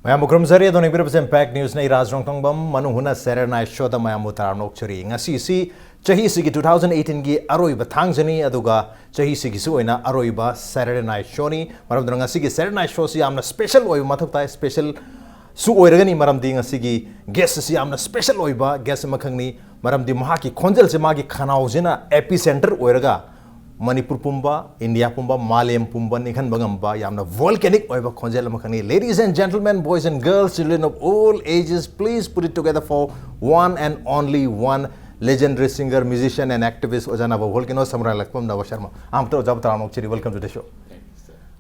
Mayam mukrum zari adon ibir present Impact News nei Raj Nongthombam Manung Hutna Saturday night show da mayam mutaram nok churi ngasi si chahi si 2018 gi aroi ba thangjani aduga chahi si gi su oina aroi ba Saturday night show ni maram dang ngasi gi Saturday night show si amna special oi mathuk tai special su oiragani maram di ngasi gi guest si amna special oi ba guest makhangni maram di maha ki khonjal se ma gi khanau jina epicenter oiraga Manipur Pumba, India Pumba, Malayam Pumba, Nikhan Bagamba, Yamna volcanic oiba khonjel makhani. Ladies and gentlemen, boys and girls, children of all ages, please put it together for one and only one legendary singer, musician and activist Naba Volcano Samurai Lakpam Nava Sharma. I'm to Chiri. Welcome to the show.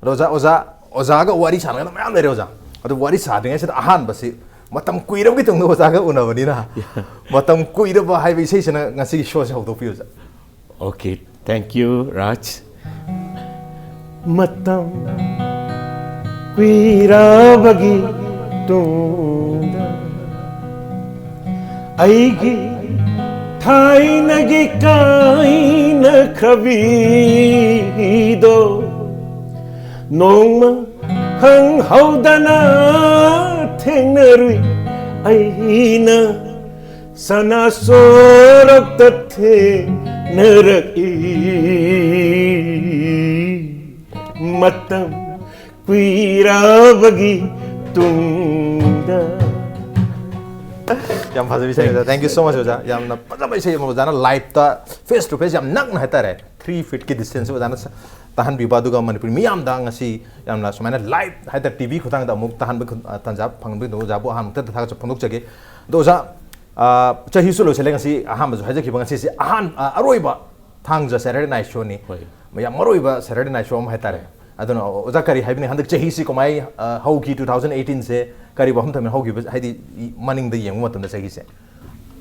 Ozaga wari sana na mayam Oza. Ado wari sading ay ahan basi matam kuira gitong no Ozaga unawani na. Matam kuira ba highway station ngasi show sa hawdo piyo. Okay. Thank you, Raj. Matam kuira bagi tunda aigi thai nagi kai na khabi do nongma hang haudana thengnarui aina sana sorak tathe narak matam kuira bagi tunda. Yam phasa bisai. Thank you so much Oza. Yam na paja bisai mo jana live ta face to face yam nak na heta re 3 feet ki distance mo jana tahan bibadu ga Manipur mi yam da ngasi yam na sumana live heta TV khutang da muk tahan tanjab phangbi do jabu ham ta tha cha phangok chage do za chahi su lo seleng si aham zo haja ki bang si ahan aroiba thangja Saturday night show ni yam maroiba Saturday night show ma heta re aduna Oza kari haibni handak chahi si komai how ki 2018 se kari bahum thamen how ki haidi maning da yeng matam da chahi se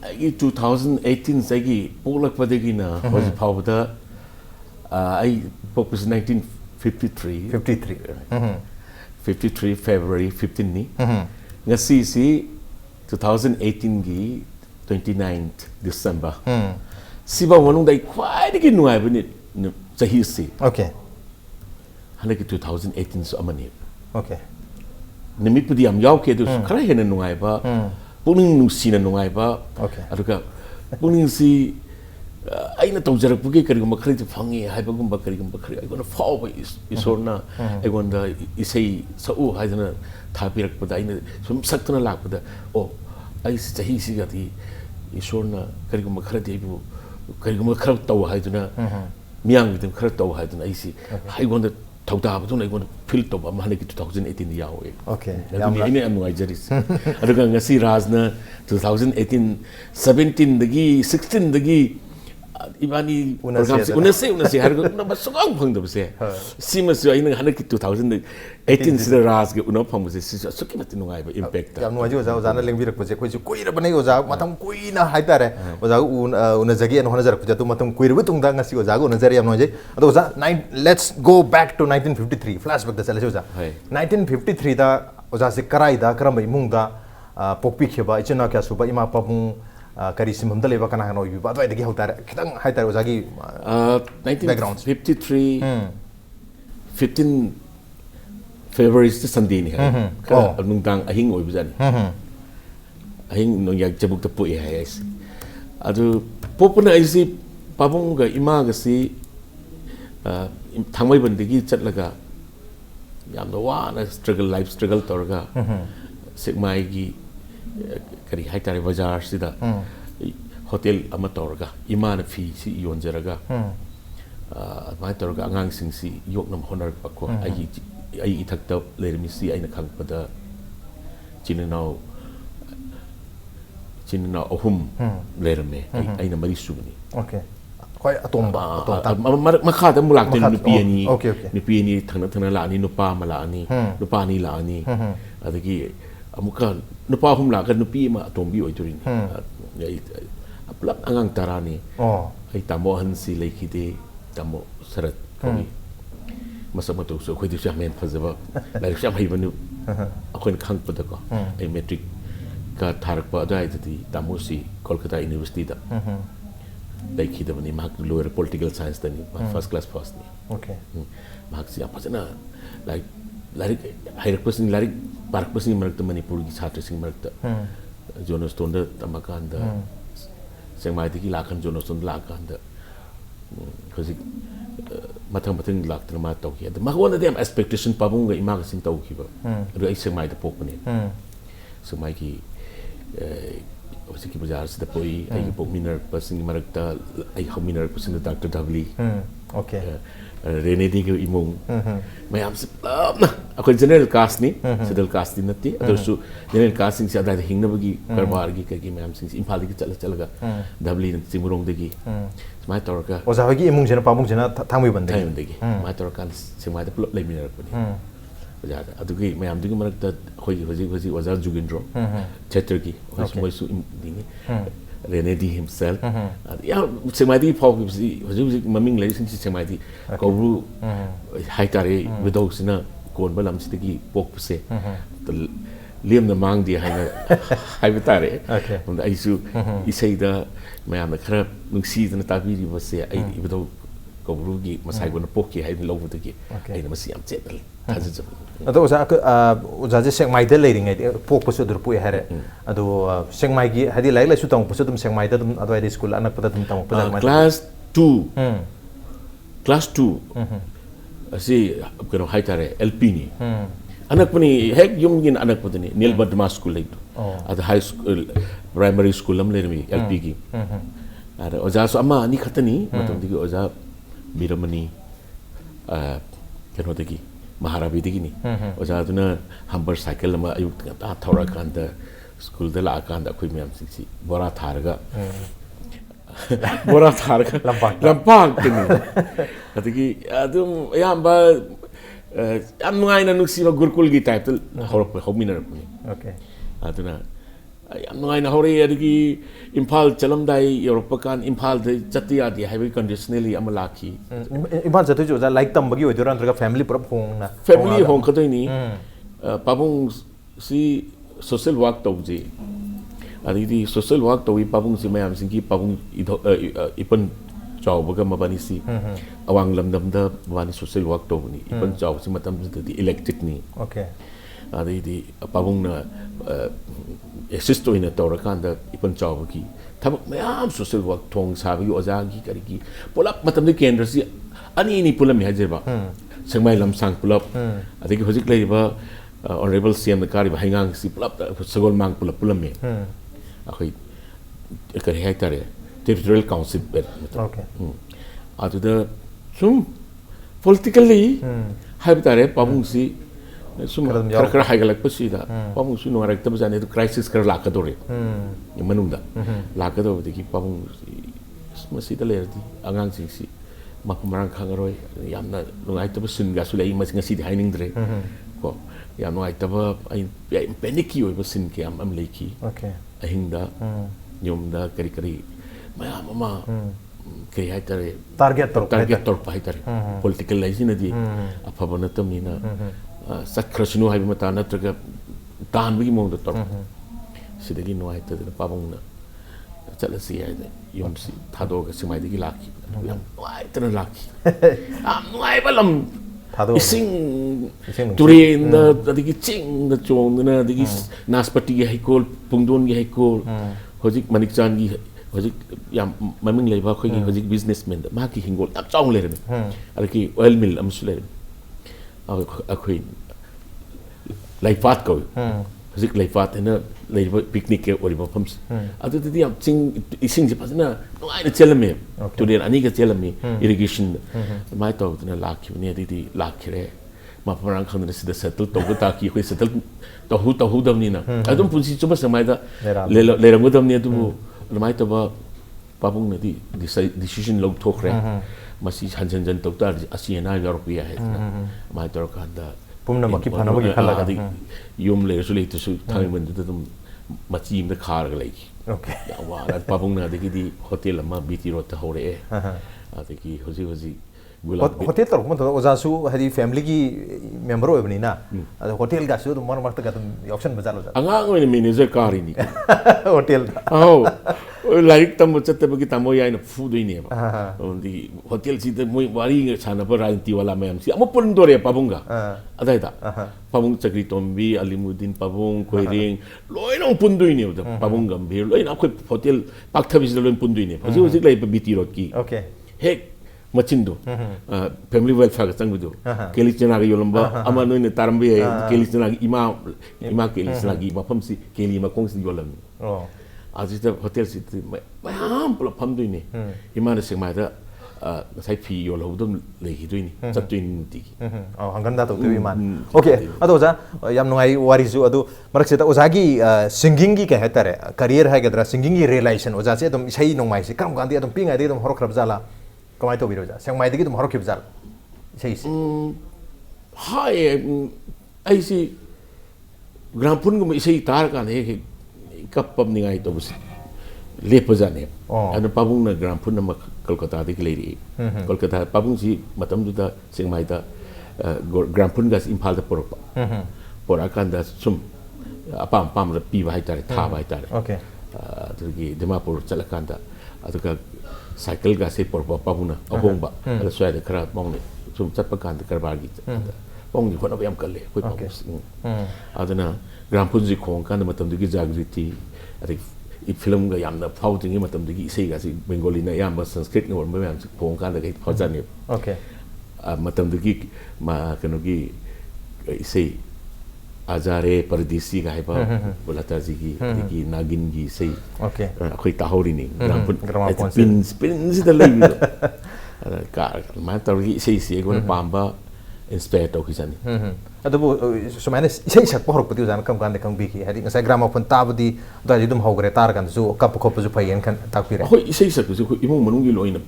2018 sagi polak padegi na hoji phawda I focus 1953 53 February 15 ni ngasi si 2018 gi 29th December siba manung dai khwai gi nuai bani chahi si okay hanaki 2018 so amani okay nimit pudi am yaw ke du khara hena nuai ba puning nungsina nuai ba okay aduga puning si aina tawjarak pugi kari gum khari phangi haiba gum bakari gum bakari I gonna fall isorna I gonna isei sau haidana thapirak pada aina sum saktuna lakpada oh ai chahi si gati isorna kari gum khara de bu kari gum khara taw haiduna miyang bitim khara taw haiduna I si I gonna tawda badun I gonna feel taw am hanaki 2018 yawe okay yamna ine anu aijaris aduga ngasi rajna 2018 17 dagi 16 dagi ibani unase harga una basong phangda base simas yo ina hanaki 2018 sida ras ge una phangse si suki mati nungai ba impact yam nuai jo za na lengbirak pose khoi ju kuira banai Oza matam kuina haitare Oza una jagi an hona jarak pujatu matam kuira bu tungda ngasi Oza go nazari yam nuai ado Oza let's go back to 1953 flashback da chale Oza 1953 da Oza se karai da karambai mungda pokpi kheba ichena kya suba ima papung kari simham dale ba kana no yu ba dai dagi hautar khitang haitar Oza gi 1953 15 February is the Sunday ni ka nungtang ahing oi bujani ahing no yak jabuk ta pui hai is adu popuna isi pabung ga ima ga si thangmai bandigi chatlaga yamna wa na life struggle torga sikmai gi kari haitare bazaar sida hotel ama torga ima na fi si yonjaraga mai torga angang sing si yoknam honor pakko ai ithakta lermi si aina khangpada chinanau ahum lerme aina mari subni okay khoi atomba makha da mulak ten nupi ani thangna la ani nupa mala ani nupa ni la ani adagi amuka nupa hum la kan nupi ma atombi oi turin aplap angang tarani ai tamo han si lekhide tamo sarat kobi masama to so khoi du chamen phazaba lai cham hai banu akoin khang pada ko ai metric ka tharak pa dai ti tamo si Kolkata University da lekhide bani mak lower political science da ni first class first ni okay mak si apasana like लारिक हाइरक्पसिंग लारिक पार्कपसिंग मरक्ता Manipur की छात्रसिंग मरक्ता जोनस्टोन the तमकांद सेंगमाइदगी Lakhan जोनस्टोन लाकांद हजिक मथंग मथंग लाक्तन मा तौकी अद मगोन दे expectation पाबुंग ग इमा गसिन तौकीबा अदु आई सेंगमाइद पोकने सेंगमाइ की हजिक बाजार से पोई आई पोकमिनर person मरक्ता आई हमिनर person doctor डबली okay रेनेदी के इमोंग मैं हमसे अखोई जनरल कास्ट नि सेडल कास्ट नि नति अदरसु जनरल कास्टिंग से अदा हिंगनबगी करवार की कगी मैं हमसे इम्फाल की चलगा डबली चिमुरोंग दगी स्माय तौरका ओजा हगी इमुंग जन पामुंग जन थांगबै बंदे दगी माय तौरका सेमाय द पुलप लेमिनरपनी बजादा अदुगी मैं हमदुगी मरक्ता होई होजी ओजा जुगिंद्रो चैटर की मोइसु दिनी Renedi himself. Yeah, Semadi Pog, Maming Ladies, Semadi, Koru, Haitari, Widows in a Corn Balam Sticky Pokse, the Liam the Mang de Haitare. From the Isu, he say the man the crab, Nuxis and the Tabidi was say, I widow Korugi, Masai going to poke, I had love with the gate. I must see I'm gentle. Ado uza seng mai de leading pok pasu dur pu hare ado seng mai gi hadi lai lai su tong pasu dum seng mai da dum ado ai school anak pada dum tong pada class 2 asi kano haitare LP ni anak pani hek yum gin anak padani nil badma school lai ado high school primary school lam le mi LP gi ada oja so ama ni khatani matom digi oja biramani kano digi Maharabi digini oja tuna humber cycle ma ayuk ta thora kanda school de la kanda khoi myam siksi bora tharga lampak tini atigi adum yamba am ngai na nuksi ba gurkul gi type tel horop hominer puni okay aduna am ngai na hore adigi impal chalam dai europe kan impal de chatiya di highway conditionally amalaki impal chatu jo like tam bagi oidora antra family prop hong na family hong khadoi ni pabung si social work tawji adidi social work tawi pabung si mayam singi pabung ipan chaw baga mabani si awang lamdam da bani social work tawni ipan chaw si matam di electric ni okay adidi pabung na assist to in a torakanda ipan chaw ki tabak mayam social work thong sabi oja gi kari ki pulap matam de kendra si ani ni pulam mi hajeba sangmai lamsang pulap adigi hojik lei ba honorable CM the kari ba hangang si pulap sagol mang pulap pulam me akhoi kari haitare territorial council okay adu the sum politically haibtare pabung si sum kar haigalak pasida pabung su no rakta bajane to crisis kar lakadore manung da lakado digi pabung masida lerdi angang sing si makumarang khangaroi yamna lungai to sun ga su lei mas ngasi di haining dre ko ya no ai taba ai panicky oi basin ke am leki okay ahinda nyom da kari kari maya mama ke haitare target tor haitare political life na di aphabana tamina sakrasnu hai mata na traga tan bi mo da tor sidagi no ai ta pabong na chalasi ai yom si thado ga simai digi laki yam ai tan laki am no ai balam ising turin da digi ching da chong na digi naspati gi haikol pungdon gi haikol hojik manikchan gi hojik yam maming leiba khoi gi hojik businessman ma ki hingol tap chong le re ar ki oil mill am sule akhoi laifat ko hojik laifat na leiba picnic ke ori bafam adu ti yam ching ising ji pasna no ai na chelame turin ani ga chelame irrigation mai to na lakhi ne di lakhire ma parang khang na sida settle to ta ki khoi settle to hu dam ni na adum punsi chuba samai da le ram dam ni adu mai to ba pabung na di decision log thokre masi hanjan jan to ta asi na europea hai mai to ka da pumna maki phana maki khala ga yum le su le to su thai man da dum machi im da khar ga lai okay wa pabung na di hotel ma bt road ta hore adiki hoji hotel tor mo oja su hadi family ki member oi na hotel ga su mar mar ta ga option bazar anga ngoi manager kari ni hotel like तम चत्तबगी तमो याइन फुदुइने ओंदी hotel सिद मोइ वारी सानब राजनीति वाला ma'am सी अमो पुनदोरे पाबुंगा अदाइदा पाबुंग चक्री तोम्बी अलीमुद्दीन पाबुंग कोइरिंग लोइनो पुनदुइने पाबुंग गंभीर लोइना अखोइ hotel पाक्थबिस lion पुनदुइने हजि हजि लाइब बीटी रोड की ओके हेक मचिंदो फैमिली वेलफेयर चंगदो केलिचना ग योलंबा अमा नोइने तारंबे केलिचना इमा इमा केलिचना गी मफम सी केली मकोंग सी योलम आज होटल से मैं पुल फमदुने इमाना सेमायदा ngасai phi yol hodom lehidoini chattuini ti hanganda to iman okay ado ja yam nungai wari ju adu marak se ta oja gi singing gi ka hetare career ha gadra singing gi realization oja se dum isai nongmai se kam gandi adum pingai de dum horok rab jala kamai to biro ja sengmai de gi dum horok khib jal isai se hai ai si grampun gum isai tar kan he kapam ningai to bus lepa jane adu pabung na grampun na kolkata de gleri kolkata pabung si matam du da singmai da grampun gas impal da porpa pora kan da sum apam pam ra pi bai tare tha bai tare okay adu gi dimapur chalakan da adu ka cycle gas se porpa pabuna ahong ba adu swai da khara mong ne sum chat pa kan da karbar gi pong ni khona yam kalle koi pabung aduna grampun ji khong kan da matam du gi jagriti adu I film ga yamna phauting ma tam digi sei ga si bengali na yam sanskrit ni won ma phong kan da kai phajani okay ma tam digi ma kano gi sei ajare pardesi ga ba bolata ji gi nagin gi sei okay khoi ta hori ni pin spin si da lai ka ma ta gi sei si ko pamba inspire to kisani adubu sumaine isai sak pohor pati jan kam kan de kam biki hadi ngasai gramophone tabudi da jidum hogre tar kan ju kap khop ju phayen kan takpire hoi isai sak ju imong manung gi loina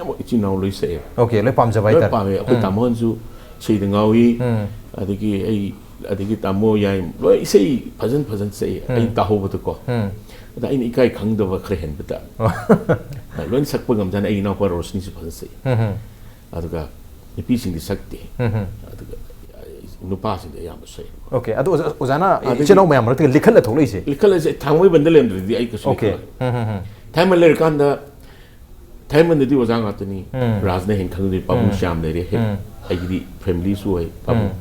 mo ichi naw loi se okay le pam jabai tar pam ko tamon ju sei de ngawi adigi ai adigi tamo yai loi isai phajan se ai ta ho bu ko da ai ikai khang da wa khre hen bata loin sak pa gam jan ai naw pa rosni su phajan se aduga ipi sing di sakti aduga nupa sing de yam sei okay adu ozana cheno mayam rat likhal la tholai se likhal se thangoi bandal em di ai ka su okay time le kan da time ne di ozang atani raj ne hin khang di pabung sham le re he ai di family su ai pabung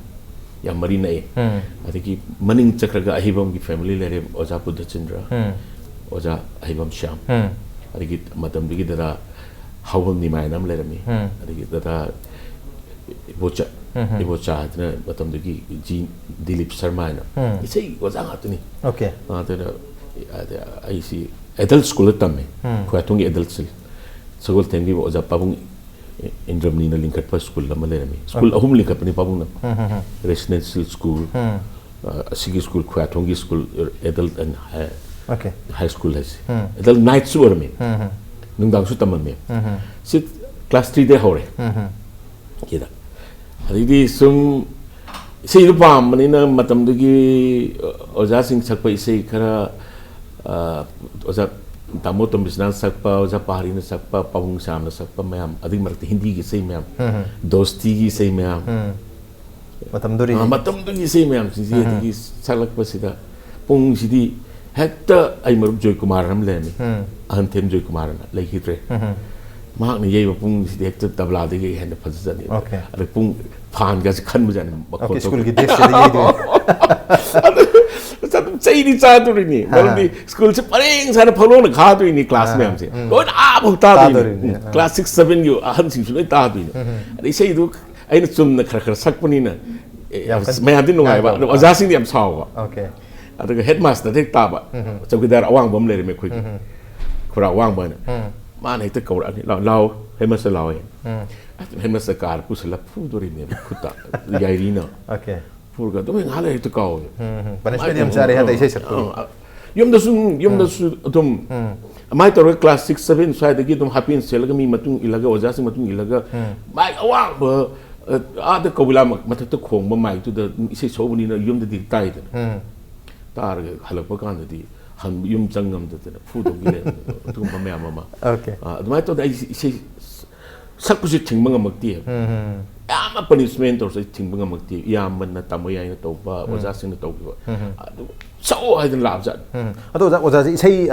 yam mari nai adiki maning chakra ga ahibam gi family le re oja pudha chandra oja ahibam sham adiki matam bi da hawam ni mai nam le rami adiki da bocha ibocha na matam dagi ji dilip sharma na isai wazang atuni okay ai si adult school tamme khwatung adult school tengi oja pabung indramni na linkat pa school la malerami school ahum linkat pani pabung na residential school sigi school khwatung school adult and okay high school has adult night su arme nungdang su tamame sit class 3 de hore kida adidi sum sei lu pam mani na matam du gi oja sing sakpa isei khara oja tamo tom bisnan sakpa oja pahari na sakpa pawung sam na sakpa mayam adig marak hindi gi sei mayam dosti gi sei mayam matam du gi sei mayam si gi salak pa sida pung sidi hekta ai marup joy kumar ram le ni an them joy kumar na lai hitre mak ni yei pung sidi hekta tabla de gi hen phajani ada pung phan ga khan bu jan okay school gi desh de yei du satum chei ni cha tu ni baldi school se pareng sa na phalo na kha tu ni class me am se loi a bu ta tu ni class 6 7 yu ahan sing su loi ta tu ni ai sei du ai na chum na khar khar sak pani na me am din no ngai ba oja sing ni am saw ba okay ada headmaster de ta ba chowkidar awang bom le me khoi khura awang ba na ma nei ta kaur ani lao headmaster lao headmaster kar pusla pu dori me khuta yairina okay purga do ngale ta kaw punishment yam chare ha dai sei sak yum da su dum mai to class 6 7 sai da gi dum hapin sel ga mi matung ilaga oja sing matung ilaga mai awang ba a da kawila ma ta khong ba mai tu da isei so buni na yum da di tai da tar halak pa kan di han yum changam da fu do gi le tu ma me ama okay mai to da isei sakpusi thingma ngamti yama punishment torse thingma ngamti yamna tamaya na toba oja sing na toba adu so haidin labja ado oja ji sei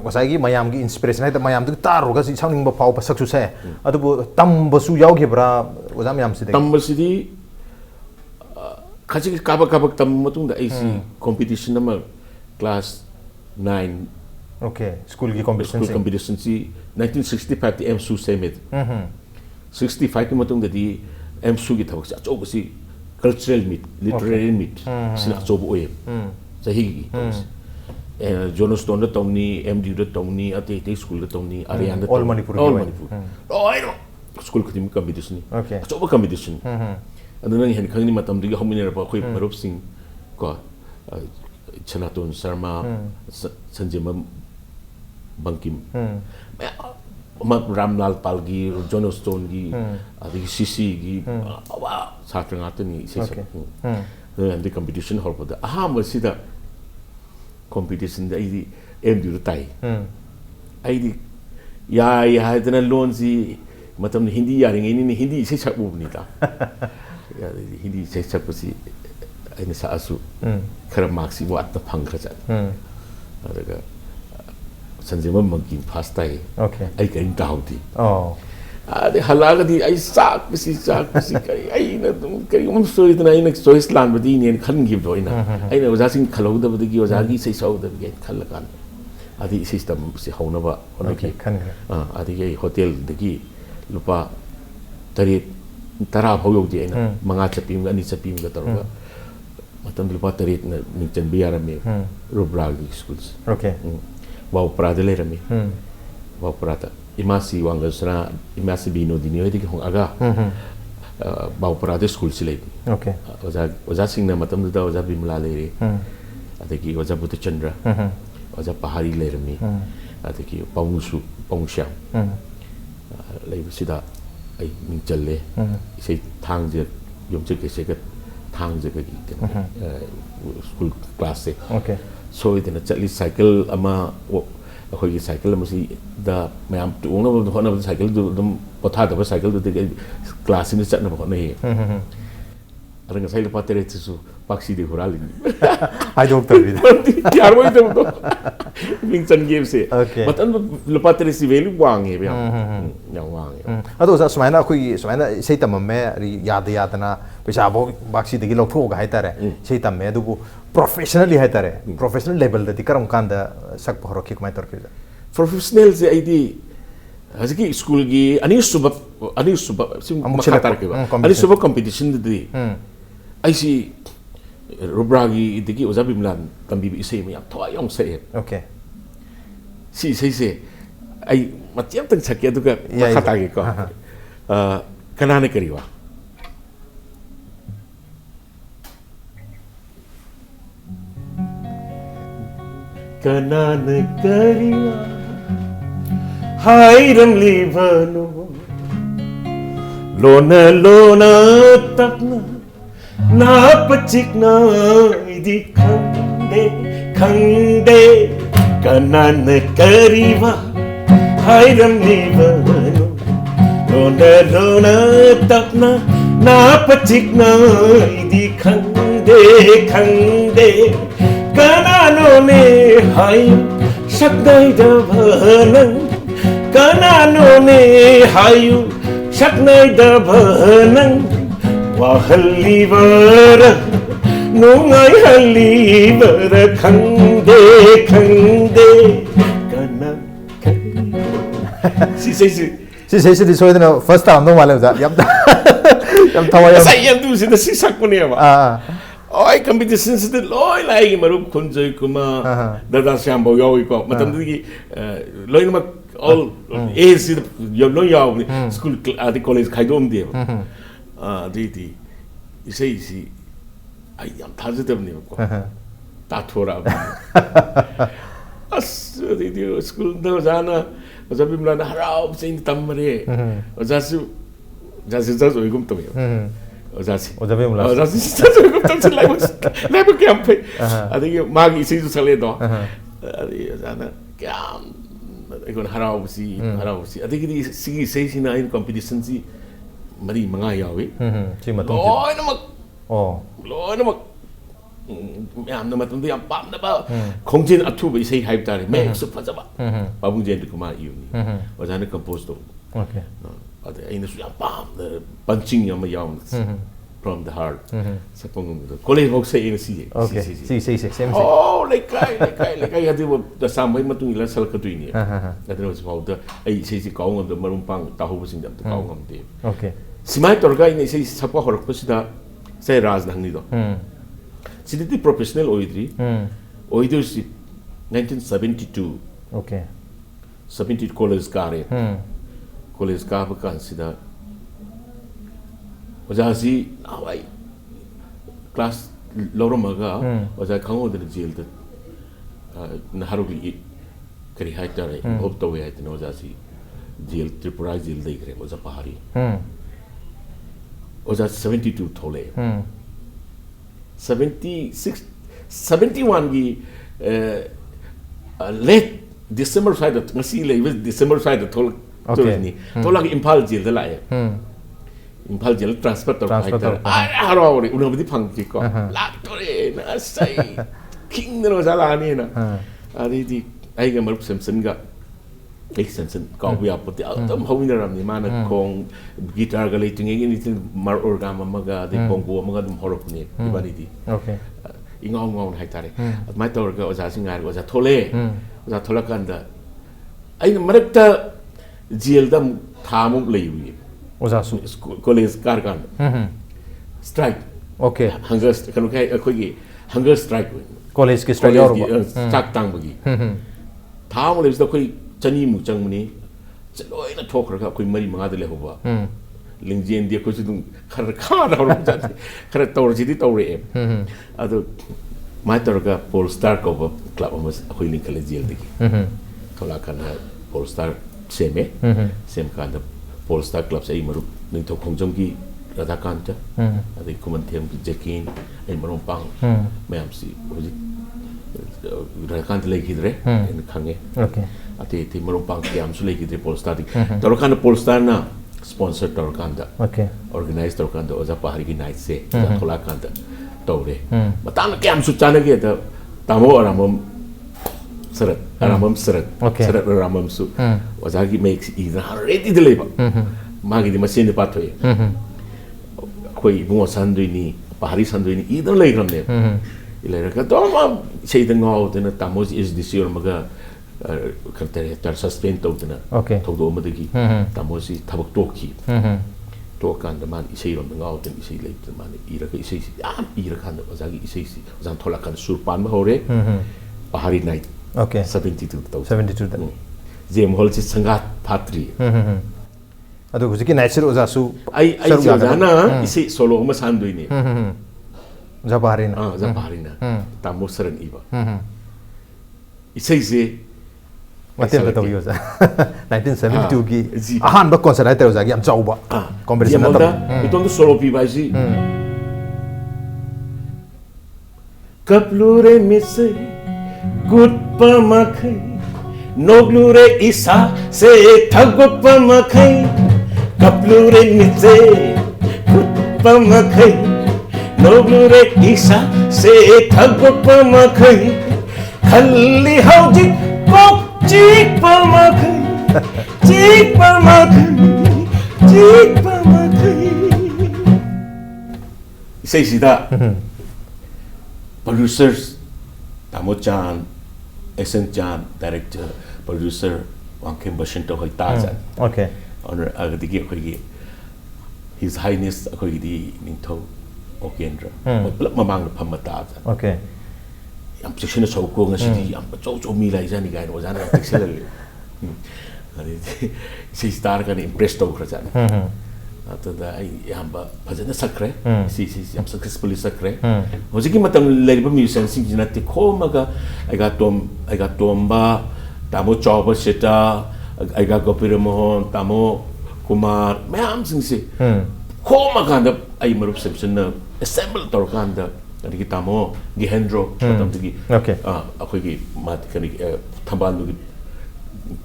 wasai gi mayam gi inspiration hai ta mayam du taru ga si changning ba pau pa saksu se adu bu tam ba su yaw ge bra oja mayam si de tam ba si di khaji kabak kabak tam matung da AC competition nama class 9 okay school gi competition si 1965 ti MSU semit 65 ki matung da di MSU gi thawak sa chob si cultural meet literary meet sina chob oye sahi gi Johnstone da tongni MD da tongni ate school da tongni Arian da all Manipur oh school khtim competition okay chob competition aduna hen khangni matam digi homine ra khoi marup sing ko Chanaton Sharma Sanjima Bankim Ramlal Palgi Johnstone gi adi CC gi wa satra ngatani se the competition hor pada aha masida competition da idi MD tai aidi ya dana loan si matam hindi yaring ini hindi se chabu ni ta ya hindi se chabu si aina sa asu khara maxi wat ta phang kha chat adaga sanjima mangkin fast tai okay ai kain tauti oh ade halaga di ai sak si kai ai na dum kai so itna ai na choice lan badi ni khan gi do ina ai na oja sing khalo da badi gi oja gi sei sau da gi khal kan adi system si hauna ba okay khan adi gi hotel da gi lupa tari tara phau di ina manga chapim ga ni chapim ga tar ga matam lupa tari na nichan biara me rubrag schools okay wow prada le rami wow prada imasi wangasra imasi bino dini odi ki hong aga wow prada school sile okay oja sing na matam da oja bimla le re adeki oja buta chandra oja pahari le rami adeki pawngsu pawngsyam le sida ai ning challe sei thang je yom che ke se ka thang je ka gi school class se okay so itena chali cycle ama khoi cycle ama si da mayam tu ong na hona cycle du dum potha da cycle du de class ni chat na ba ne ara nga sai pa tere su paksi de horali ai doctor vida yar wo ite mo ming chan game se okay matan lupa tere si velu wang he ya yang wang ado sa sumaina sei tam me yada na pesa bo paksi de gi lok tho ga hai tare sei tam me du professionally hai tare professional level da karam kan da sak phoro ki mai tor ki professional se id haziki school gi ani suba sim makhatar ke ba ani suba competition de ai si rubragi digi ozabi mlan tambi bi se me ya thoa yong se okay si se ai matiam tang chakya du ka makhatar ke ko kanane kariwa kanane kariwa hairam livanu lona tapna na pachikna idi khande kanane kariwa hairam livanu lona tapna na pachikna idi khande kanano ne hai sakdai da bhanan kanano ne hayu saknai da bhanan wahallivar nungai hallivar khande kana si di so idna first time no male ja yam thawaya sai yam du si da si sakune ba oi competition se loi lai marup khunjai kuma dada syam bo yoi ko matam di loi ma all age yo no yaw school adi college khaidom de di isei si ai yam thajadam ne ko ta thora as di school da jana jabim la harau sein tamre jasu igum to Ozasi lai kiam pe adi magi isi sale do adi jana kiam ꯑꯩꯈꯣꯏꯅ ꯍꯔꯥꯎꯕꯁꯤ ꯑꯗꯒꯤꯗꯤ ꯁꯤꯒꯤ ꯏꯁꯩꯁꯤꯅ ꯑꯩꯅ ꯀꯝꯄꯤꯇꯤꯁꯟꯁꯤ ꯃꯔꯤ ꯃꯉꯥ ꯌꯥꯎꯏ ꯁꯤ ꯃꯇꯨꯡꯁꯤ ꯂꯣꯏꯅꯃꯛ ꯃꯌꯥꯝꯅ ꯃꯇꯝꯗ ꯌꯥꯝ ꯄꯥꯝꯅꯕ ꯈꯣꯡꯖꯦꯜ ꯑꯊꯨꯕ ꯏꯁꯩ ꯍꯥꯏꯕ ꯇꯥꯔꯦ ꯃꯌꯦꯛꯁꯨ ꯐꯖꯕ ꯄꯥꯕꯨꯡ ꯖꯌꯦꯟꯇ ꯀꯨꯃꯥꯔ ꯏꯕꯅꯤ ꯑꯣꯖꯥꯅ ꯀꯝꯄꯣꯖ ꯇꯧꯕ ꯑꯗ ꯑꯩꯅꯁꯨ ꯌꯥꯝ ꯄꯥꯝꯅ ꯄꯟꯆꯤꯡ ꯑꯃ ꯌꯥꯎꯅ from the heart sakpong ngum college box say ing si same oh like adu da sambai matung ila sal ka tuini adu was about the ai si kaw ngam da marum pang ta hu sing da kaw ngam de okay simai torga ini si sakwa horak pasida say Raj nang ni do siditi professional oidri oidu si 1972 okay 70 college kare college ka ba kan sida ओजासी आवाई class लौरमगा ओजा खंगो दे jail the नहारुगी करी हाय तारे hope तो वे हाय ओजासी jail Tripura jail दे करे ओजा पहाड़ी ओजा 72 थोले 76 71 की लेट दिसंबर साइड ngasi le दिसंबर साइड थोल तोनी थोला की इंफाल जेल द लाए Impal jalan transfer terkait hari udah berarti pangki kok laktore na say king na masalah ni na hari di ay gambar Samson ga Samson kau biar putih atom hawin dalam ni mana kong gitar galai tinggi ini tu mar organ maga di konggo maga dum horok ni di bari di ingong hai tare mai tahu ga oza singar oza thole kan da ay mereka jail dam thamum lewi Ozasu college karkan strike okay hunger kan kai akhoi hunger strike college ki strike aur chak tang bagi tham le da khoi chani mu chang muni chloi na thok ra khoi mari manga de le hoba lingjen dia khoi su khar kha da ro ja khar tor ji di tor e adu mai tor ga Polestar ko club mas khoi link college jel de thola kan Polestar sem kan Polestar club say maru ning thok khongjom ki Radhakanta adi kumanthem ki Jekin ai marum pang mayam si hoji Radhakanta lei khidre en khange okay ati ti marum pang ki am su lei khidre Polestar di torkan Polestar na sponsor torkanda okay organize torkanda oza pahari ki night se thola kanda tore matang ki am su chana ki da tamo aramam Sarat, Aramam Sarat, Sarat Aramam su, wazagi makes either ready to live. Magi di machine pathway. Koi bungo sandwini, pahari sandwini, either late on them. Ilera Katoma, say the ngao, then a Tamos is this year maga Carter suspend totena. Okay. Todo Madagi, Tamosi, Tabaktoki. Tokan the man is here on the ngao, and is he late the man, Iraka is Irakan, Wazagi is Zantolakan Surpan Hore, Pahari night. Okay. 72,000. Jam Holz is Sangat Patri. Ado kuzi ki natural ozasu. I jana isi solo mas handu ini. Zabarina. Zabarina. Tamu seren iba. Isi Mati ada tahu yoza. 1972 ki ahan ba konser ay tahu zagi am jauh ba. Competition na tahu. Itu untuk solo piba isi. Kaplure mise. Good pamakai, noglure isa se thagot pamakai, kaplure mitse. Good pamakai, noglure isa se thagot pamakai, khalli hauji kok chik pamakai, chik pamakai, chik pamakai. Say sida, producers. Tamo Chan, SN Chan, director, producer, Wangkim Bashinto Hoitazan. Okay. Honor Agadigi Hoigi. His Highness Hoigi Ninto Okendra. Mamang Pamatazan. Okay. I'm section of Soko, City, I'm so me like any guy was an excellent. She's dark and impressed over Krazan. After that, I am a sacre. I'm successfully sacre. Was a gimatam labor musician singing at the Komaga. I got Tomba, Tamo Chopper Seta, I got Gopiramon, Tamo Kumar, Mam Singsi. Komaga, I'm a reception, assembled Torkanda, and Gitamo, Gihendro, okay. Akogi, Matikani, Tambandu,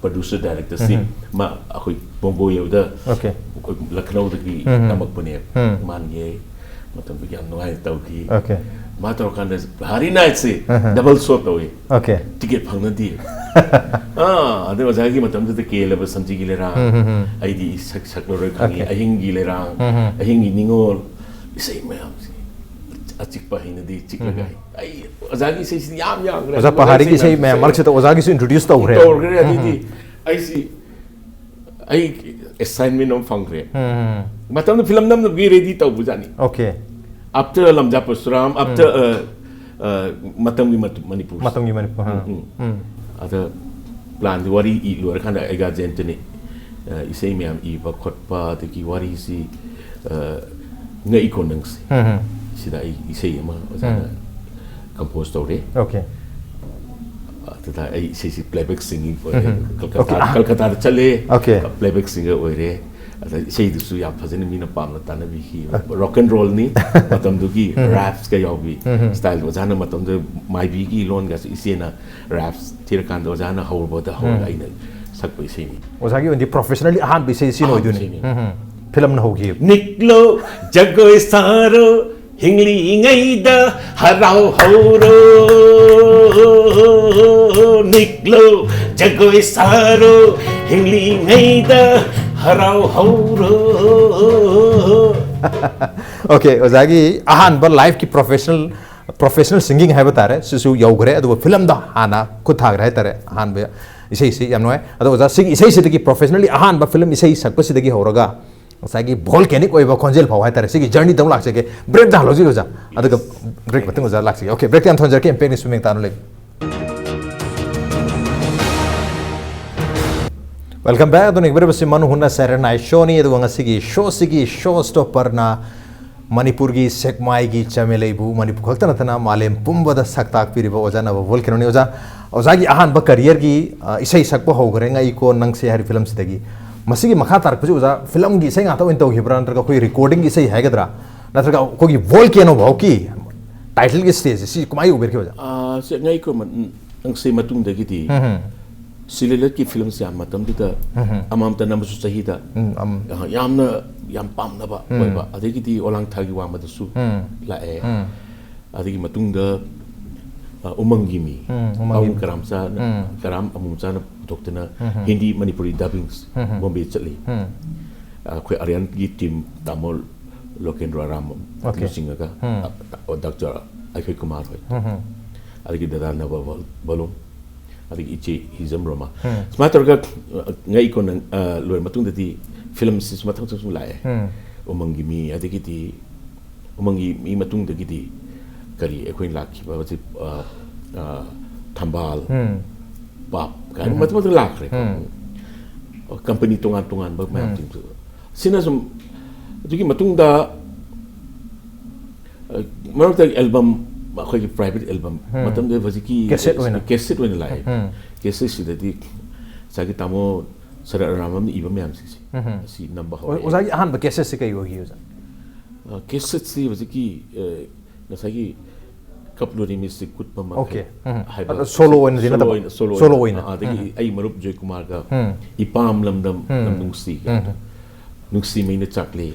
producer director si ma akoi bongo yauda okay akoi Lucknow dagi namak pune man ye matam bi yam noi tau ki okay ma tor kan hari night se double show tawi okay ticket phang na di ade wa jagi matam de ke le ba samji gi le ra ai di sak lo re khangi ahing gi le ra ahing gi ningol isai mayam si achik pa hin di chik lagai ai azagi se yam oza pahari ki sei me mark se to ozagi se introduce to re di ai si ai assignment on phang re matam film nam gi ready to bujani okay after lamja pasuram after matam gi Manipur ada plan di wari I luar kan ai ga jentene isai me am I ba khot pa de ki wari si ngai konang si sida isai ma ozana compose story okay tata ai si playback singing for Kolkata chale okay playback singer oire ada sei du su ya phajani mina pamna tana bi hi rock and roll ni matam du ki raps ka yobi style ozana matam du mai bi ki lon ga isena raps thir kan do ozana hol bo da hol ai na sak pai sei ni ozagi on di professionally ahan bi sei sin oiduni film na hogi niklo jagoi saro hingli ngaida harau hauro niklo jagoi saro hingli ngaida harau hauro okay ozagi ahan ba live ki professional singing hai bata re su yogre adu film da ana ku thag re tare ahan be isai se yam noi adu oza sing isai se ki professionally ahan ba film isai sakpa se dagi horaga ꯉꯁꯥꯏꯒꯤ volcanic ꯑꯣꯏꯕ ꯈꯣꯟꯖꯦꯜ ꯐꯥꯎ ꯍꯥꯏꯇꯥꯔꯦ ꯁꯤꯒꯤ ꯖꯔꯅꯤꯗ ꯑꯃꯨꯛ ꯂꯥꯛꯆꯒꯦ ꯕ꯭ꯔꯦꯛꯇ ꯍꯜꯂꯣꯖꯤ ꯑꯣꯖꯥ ꯑꯗꯨꯒ ꯕ꯭ꯔꯦꯛ ꯃꯇꯨꯡ ꯑꯣꯖꯥ ꯂꯥꯛꯆꯒꯦ ꯑꯣꯀꯦ ꯕ꯭ꯔꯦꯛꯇ ꯌꯥꯝ ꯊꯣꯟꯖꯔꯛꯀꯦ ꯏꯝꯄꯦꯛꯅꯤ ꯁꯨꯃꯦꯡ ꯇꯥꯅ ꯂꯩ ꯋꯦꯜꯀꯝ ꯕꯦꯛ ꯑꯗꯨꯅ ꯏꯛꯕꯤꯔꯕꯁꯤ ꯃꯅꯨꯡ ꯍꯨꯟꯅ ꯁꯦꯇꯔꯗꯦ ꯅꯥꯏꯠ ꯁꯣꯅꯤ ꯑꯗꯨꯒ ꯉꯁꯤꯒꯤ ꯁꯣꯁꯤꯒꯤ ꯁꯣ ꯁ꯭ꯇꯣꯄꯔꯅ ꯃꯅꯤꯄꯨꯔꯒꯤ ꯁꯦꯛꯃꯥꯏꯒꯤ ꯆꯃꯦꯂꯩꯕꯨ ꯃꯅꯤꯄꯨꯔ ꯈꯛꯇ ꯅꯠꯇꯅ ꯃꯥꯂꯦꯝ ꯄꯨꯝꯕꯗ ꯁꯛ ꯇꯥꯛꯄꯤꯔꯤꯕ ꯑꯣꯖꯥ ꯅꯕ ꯚꯣꯜꯀꯦꯅꯣꯅꯤ ꯑꯣꯖꯥ ꯑꯣꯖꯥꯒꯤ ꯑꯍꯥꯟꯕ ꯀꯔꯤꯌꯔꯒꯤ ꯏꯁꯩ ꯁꯛꯄ ꯍꯧꯈ꯭ꯔꯦ ꯉꯛꯏꯀꯣ ꯅꯪꯁꯦ ꯍꯥꯏꯔꯤꯕ ꯐꯤꯂꯝꯁꯤꯗꯒꯤ ꯃꯁꯤꯒꯤ ꯃꯈꯥ ꯇꯥꯔꯛꯄꯁꯤ ꯑꯣꯖꯥ ꯐꯤꯂꯝꯒꯤ ꯏꯁꯩ ꯉꯥꯛꯇ ꯑꯣꯏꯅ ꯇꯧꯈꯤꯕ꯭ꯔꯥ ꯅꯠꯇ꯭ꯔꯒ ꯑꯩꯈꯣꯏ ꯔꯦꯀꯣꯔꯗꯤꯡꯒꯤ ꯏꯁꯩ ꯍꯥꯏꯒꯗ꯭ꯔꯥ ꯅꯠꯇ꯭ꯔꯒ ꯑꯩꯈꯣꯏꯒꯤ ꯚꯣꯜꯀꯦꯅꯣ ꯐꯥꯎꯒꯤ ꯇꯥꯏꯇꯜꯒꯤ ꯁ꯭ꯇꯦꯖꯁꯤ ꯁꯤ ꯀꯃꯥꯏꯅ ꯎꯕꯤꯔꯛꯈꯤ ꯑꯣꯖꯥ ꯁꯦ ꯉꯛꯏꯀꯣ ꯅꯪꯁꯦ ꯃꯇꯨꯡꯗꯒꯤꯗꯤ ꯁꯤꯂꯦꯂꯠꯀꯤ ꯐꯤꯂꯝꯁꯦ ꯌꯥꯝ ꯃꯇꯝꯗꯨꯗ ꯑꯃꯃꯝꯇ ꯅꯝꯕꯁꯨ ꯆꯍꯤꯗ ꯌꯥꯝ ꯄꯥꯝꯅꯕ ꯑꯣꯏꯕ ꯑꯗꯒꯤꯗꯤ ꯑꯣꯂꯥꯡꯊꯥꯒꯤ ꯋꯥꯡꯃꯗꯁꯨ ꯂꯥꯛꯑꯦ ꯑꯗꯒꯤ ꯃꯇꯨꯡꯗ ꯎꯃꯪꯒꯤ ꯃꯤ ꯑꯃꯨꯛ ꯀꯔꯥꯝ ꯑꯃꯨꯛꯆꯥꯅ ꯄꯨꯊꯣꯛꯇꯅ ꯍꯤꯟꯗꯤ ꯃꯅꯤꯄꯨꯔꯤ ꯗꯕꯤꯡꯁ ꯕꯣꯝꯕꯦ ꯆꯠꯂꯤ ꯑꯩꯈꯣꯏ ꯑꯔꯤꯌꯥꯟꯒꯤ ꯇꯤꯝ ꯇꯥꯃꯣꯜ ꯂꯣꯀꯦꯟꯗ꯭ꯔ ꯔꯥꯝ ꯂꯨꯆꯤꯡꯉꯒ ꯗꯥꯛꯇꯔ ꯑꯩꯈꯣꯏ ꯀꯨꯃꯥꯔ ꯍꯣꯏ ꯑꯗꯒꯤ ꯗꯗꯥ ꯅꯕ ꯕꯂꯣꯝ ꯑꯗꯒꯤ ꯏꯆꯦ ꯍꯤꯖꯝ ꯔꯣꯃꯥ ꯁꯨꯃꯥꯏꯅ ꯇꯧꯔꯒ ꯉꯛꯏꯀꯣ ꯂꯣꯏꯔ ꯃꯇꯨꯡꯗꯗꯤ ꯐꯤꯂꯝꯁꯤ ꯃꯊꯪ ꯃꯊꯪ ꯁꯨꯝ ꯂꯥꯛꯑꯦ ꯎꯃꯪꯒꯤ ꯃꯤ ꯑꯗꯒꯤꯗꯤ ꯎꯃꯪꯒꯤ ꯃꯤ ꯃꯇꯨꯡꯗꯒꯤꯗꯤ ꯀꯔꯤ ꯑꯩꯈꯣꯏꯅ ꯂꯥꯛꯈꯤꯕ ꯍꯧꯖꯤꯛ ꯊꯝꯕꯥꯜ ꯄꯥꯞ ꯀꯥꯏꯅ ꯃꯊꯪ ꯃꯊꯪ ꯂꯥꯛꯈ꯭ꯔꯦ ꯀꯝꯄꯅꯤ ꯇꯣꯉꯥꯟ ꯇꯣꯉꯥꯟꯕ ꯃꯌꯥꯝꯁꯤꯡꯁꯨ ꯁꯤꯅ ꯁꯨꯝ ꯑꯗꯨꯒꯤ ꯃꯇꯨꯡꯗ ꯃꯔꯛꯇ ꯑꯦꯜꯕꯝ ꯑꯩꯈꯣꯏꯒꯤ ꯄ꯭ꯔꯥꯏꯚꯦꯠ ꯑꯦꯜꯕꯝ ꯃꯇꯝꯗ ꯍꯧꯖꯤꯛꯀꯤ ꯀꯦꯁꯦꯠ ꯑꯣꯏꯅ ꯂꯥꯛꯑꯦ ꯀꯦꯁꯦꯠꯁꯤꯗꯗꯤ ꯉꯁꯥꯏꯒꯤ ꯇꯥꯃꯣ ꯁꯔꯠ ꯑꯔꯥꯃꯝꯅ ꯏꯕ ꯃꯌꯥꯝꯁꯤꯡꯁꯦ ꯑꯁꯤ ꯅꯝꯕ ꯍꯧꯔꯦ ꯑꯣꯖꯥꯒꯤ ꯑꯍꯥꯟꯕ ꯀꯦꯁꯦꯠꯁꯤ ꯀꯩ ꯑꯣꯏꯈꯤ ꯑꯣꯖꯥ ꯀꯦꯁꯦꯠꯁꯤ ꯍꯧꯖꯤꯛꯀꯤ ꯉꯁꯥꯏꯒꯤ ꯀꯞꯂꯨꯔꯤ ꯃꯤꯁꯤ ꯀꯨꯠꯄ ꯑꯣꯀꯦ ꯍꯥꯏꯕ ꯁꯣꯂꯣ ꯑꯣꯏꯅꯗꯤ ꯅꯠꯇꯕ ꯁꯣꯂꯣ ꯑꯣꯏꯅ ꯑꯗꯒꯤ ꯑꯩ ꯃꯔꯨꯞ ꯖꯣꯏꯀꯨꯃꯥꯔꯒ ꯏꯄꯥꯝ ꯂꯝꯗꯝ ꯅꯨꯡꯁꯤ ꯅꯨꯡꯁꯤꯃꯩꯅ ꯆꯥꯛꯂꯦ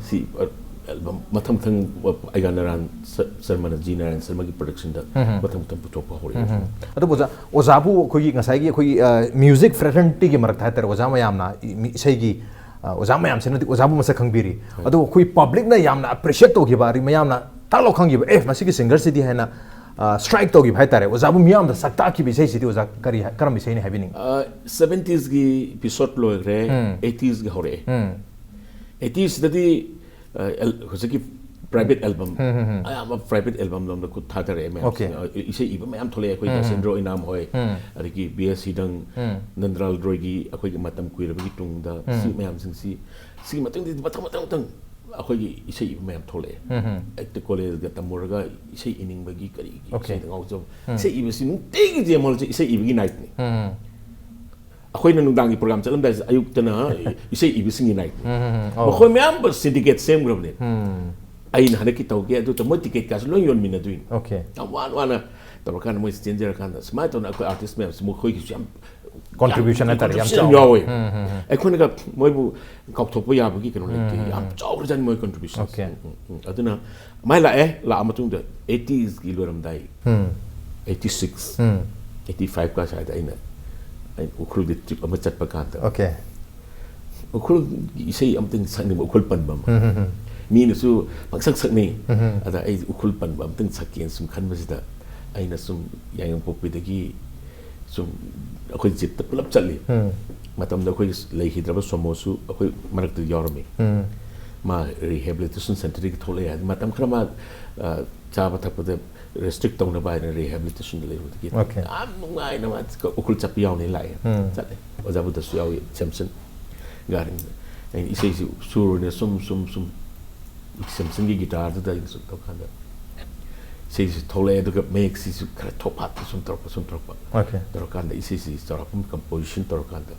ꯁꯤ ꯑꯦꯜꯕꯝ ꯃꯊꯪ ꯃꯊꯪ ꯑꯩꯒ ꯅꯥꯔꯥꯟ ꯁꯔꯃꯅ ꯖꯤ ꯅꯥꯔꯥꯟ ꯁꯔꯃꯒꯤ ꯄ꯭ꯔꯣꯗꯛꯁꯟꯗ ꯃꯊꯪ ꯃꯊꯪ ꯄꯨꯊꯣꯛꯄ ꯍꯧꯔꯛꯑꯦ ꯑꯗꯨꯕꯨ ꯑꯣꯖꯥꯕꯨ ꯑꯩꯈꯣꯏꯒꯤ ꯉꯁꯥꯏꯒꯤ ꯑꯩꯈꯣꯏꯒꯤ ꯃ꯭ꯌꯨꯖꯤꯛ ꯐ꯭ꯔꯦꯇꯔꯅꯤꯇꯤꯒꯤ ꯃꯔꯛꯇ ꯍꯥꯏꯇꯥꯔꯦ ꯑꯣꯖꯥ ꯃꯌꯥꯝꯅ ꯏꯁꯩꯒꯤ ꯑꯣꯖꯥ ꯃꯌꯥꯝꯁꯤꯅꯗꯤ ꯑꯣꯖꯥꯕꯨ ꯃꯁꯛ ꯈꯪꯕꯤꯔꯤ ꯑꯗꯨꯕꯨ ꯑꯩꯈꯣꯏ ꯄꯕ꯭ꯂꯤꯛꯅ ꯌꯥꯝꯅ ꯑꯦꯄ꯭ꯔꯤꯁꯤꯌꯦꯠ ꯇꯧꯈꯤꯕ ꯃꯌꯥꯝꯅ ꯇꯥꯛꯂꯥꯎ ꯈꯪꯈꯤꯕ ꯃꯁꯤꯒꯤ ꯁꯤꯡꯒꯔꯁꯤꯗꯤ ꯍꯥꯏꯅ ꯁ꯭ꯇ꯭ꯔꯥꯏꯛ ꯇꯧꯈꯤꯕ ꯍꯥꯏꯇꯥꯔꯦ ꯑꯣꯖꯥꯕꯨ ꯃꯤꯌꯥꯝꯗ ꯁꯛ ꯇꯥꯛꯈꯤꯕ ꯏꯁꯩꯁꯤꯗꯤ ꯑꯣꯖꯥ ꯀꯔꯝꯕ ꯏꯁꯩꯅꯤ ꯍꯥꯏꯕꯤꯅꯤꯡꯉꯤ 70sꯒꯤ ꯏꯄꯤꯁꯣꯗ ꯂꯣꯏꯈ꯭ꯔꯦ 80sꯒꯤ ꯍꯧꯔꯛꯑꯦ 80sꯗꯗꯤ ꯍꯧꯖꯤꯛꯀꯤ ꯄ꯭ꯔꯥꯏꯚꯦꯠ ꯑꯦꯜꯕꯝ ꯑꯌꯥꯝꯕ ꯄ꯭ꯔꯥꯏꯚꯦꯠ ꯑꯦꯜꯕꯝ ꯂꯣꯝꯗ ꯈꯨꯠ ꯊꯥꯗꯔꯛꯑꯦ ꯃꯌꯥꯝꯁꯤꯡ ꯏꯁꯩ ꯏꯕ ꯃꯌꯥꯝ ꯊꯣꯛꯂꯛꯑꯦ ꯑꯩꯈꯣꯏ ꯗꯁꯦꯟꯗ꯭ꯔ ꯑꯣꯏꯅꯥꯝ ꯍꯣꯏ ꯑꯗꯒꯤ ꯕꯤ ꯑꯦꯁ ꯁꯤꯗꯪ ꯅꯟꯗ꯭ꯔꯥꯜ ꯔꯣꯏꯒꯤ ꯑꯩꯈꯣꯏꯒꯤ ꯃꯇꯝ ꯀꯨꯏꯔꯕꯒꯤ ꯇꯨꯡꯗ ꯁꯤ ꯃꯌꯥꯝꯁꯤꯡꯁꯤ ꯁꯤꯒꯤ ꯃꯇꯨꯡꯗꯗꯤ ꯃꯊꯪ ꯑꯩꯈꯣꯏꯒꯤ ꯏꯁꯩ ꯏꯕ ꯃꯌꯥꯝ ꯊꯣꯛꯂꯛꯑꯦ ꯍꯦꯛꯇ ꯀꯣꯂꯦꯖꯒ ꯇꯝꯃꯨꯔꯒ ꯏꯁꯩ ꯏꯅꯤꯡꯕꯒꯤ ꯀꯔꯤꯒꯤ ꯏꯁꯩꯗ ꯉꯥꯎꯖꯕ ꯏꯁꯩ ꯏꯕꯁꯤ ꯅꯨꯡꯇꯤꯒꯤ ꯖꯦꯃꯣꯜꯁꯦ ꯏꯁꯩ ꯏꯕꯒꯤ ꯅꯥꯏꯠꯅꯤ ꯑꯩꯈꯣꯏꯅ ꯅꯨꯡꯗꯥꯡꯒꯤ ꯄ꯭ꯔꯣꯒ꯭ꯔꯥꯝ ꯆꯠꯂꯝꯗꯥꯏꯁꯦ ꯑꯌꯨꯛꯇꯅ ꯏꯁꯩ ꯏꯕꯁꯤꯡꯒꯤ ꯅꯥꯏꯠꯅꯤ ꯃꯈꯣꯏ ꯃꯌꯥꯝ ꯁꯤꯟꯗꯤꯀꯦꯠ ꯁꯦꯝꯈ꯭ꯔꯕꯅꯦ ꯑꯩꯅ ꯍꯟꯗꯛꯀꯤ ꯇꯧꯒꯦ ꯑꯗꯨꯗ ꯃꯣꯏ ꯇꯤꯀꯦꯠ ꯀꯥꯁꯨ ꯂꯣꯏ ꯌꯣꯟꯃꯤꯟꯅꯗꯣꯏꯅꯤ ꯌꯥꯝ ꯋꯥꯅ ꯇꯧꯔꯀꯥꯟꯗ ꯃꯣꯏ ꯆꯦꯟꯖꯔꯀꯥꯟꯗ ꯁꯨꯃꯥꯏꯅ ꯇꯧꯅ ꯑꯩꯈꯣꯏ ꯑꯥꯔꯇꯤꯁ ꯃꯌꯥꯝꯁꯤ ꯃꯈꯣꯏꯒꯤꯁꯨ ꯌꯥꯝ contribution na tar yam contribution yawe akhon ga moi bu kok thop ya bu ki kano le yam chaw jan moi contribution Okay. aduna mai la amatung da 80s ki loram dai 86 85 ka sa dai na ukhul de trip ama chat pa kan da okay ukhul isai am ting sang ni ukhul pan bam mi na su pak sak ni ada ai ukhul pan bam ting sakien sum khan masida ai na sum yang pop de ki sum akhoi jit ta pulap chali matam da khoi lei hidraba somosu akhoi marak tu yormi ma rehabilitation center ki thole ya matam khrama cha ba thak de restrict tong na ba rehabilitation le ki Okay. am ngai na ma ukul chap yaw ni lai chale oja bu da su yaw samson garing ai isai suru ne sum samson ki guitar da su to khanda sei thole do ka make si su kra top hat sum trop okay tor kanda isai si tor composition tor kanda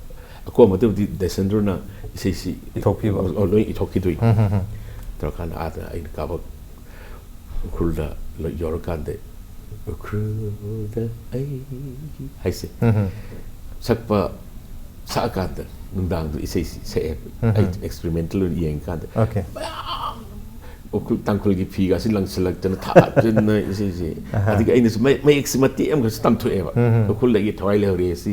ako ma de descender na isai si Ithok pi ba. loi ithok ki dui tor kanda ada ai ka ba ukulda lo yor kanda ukulda ai hai se sakpa sa kanda nungdang du isai si se ai experimental yang kanda okay ukul tangkul gi phi ga sin lang selak tan tha tin na isi adiga ina mai eximati am ga stam thu eva ukul lagi thawai le re si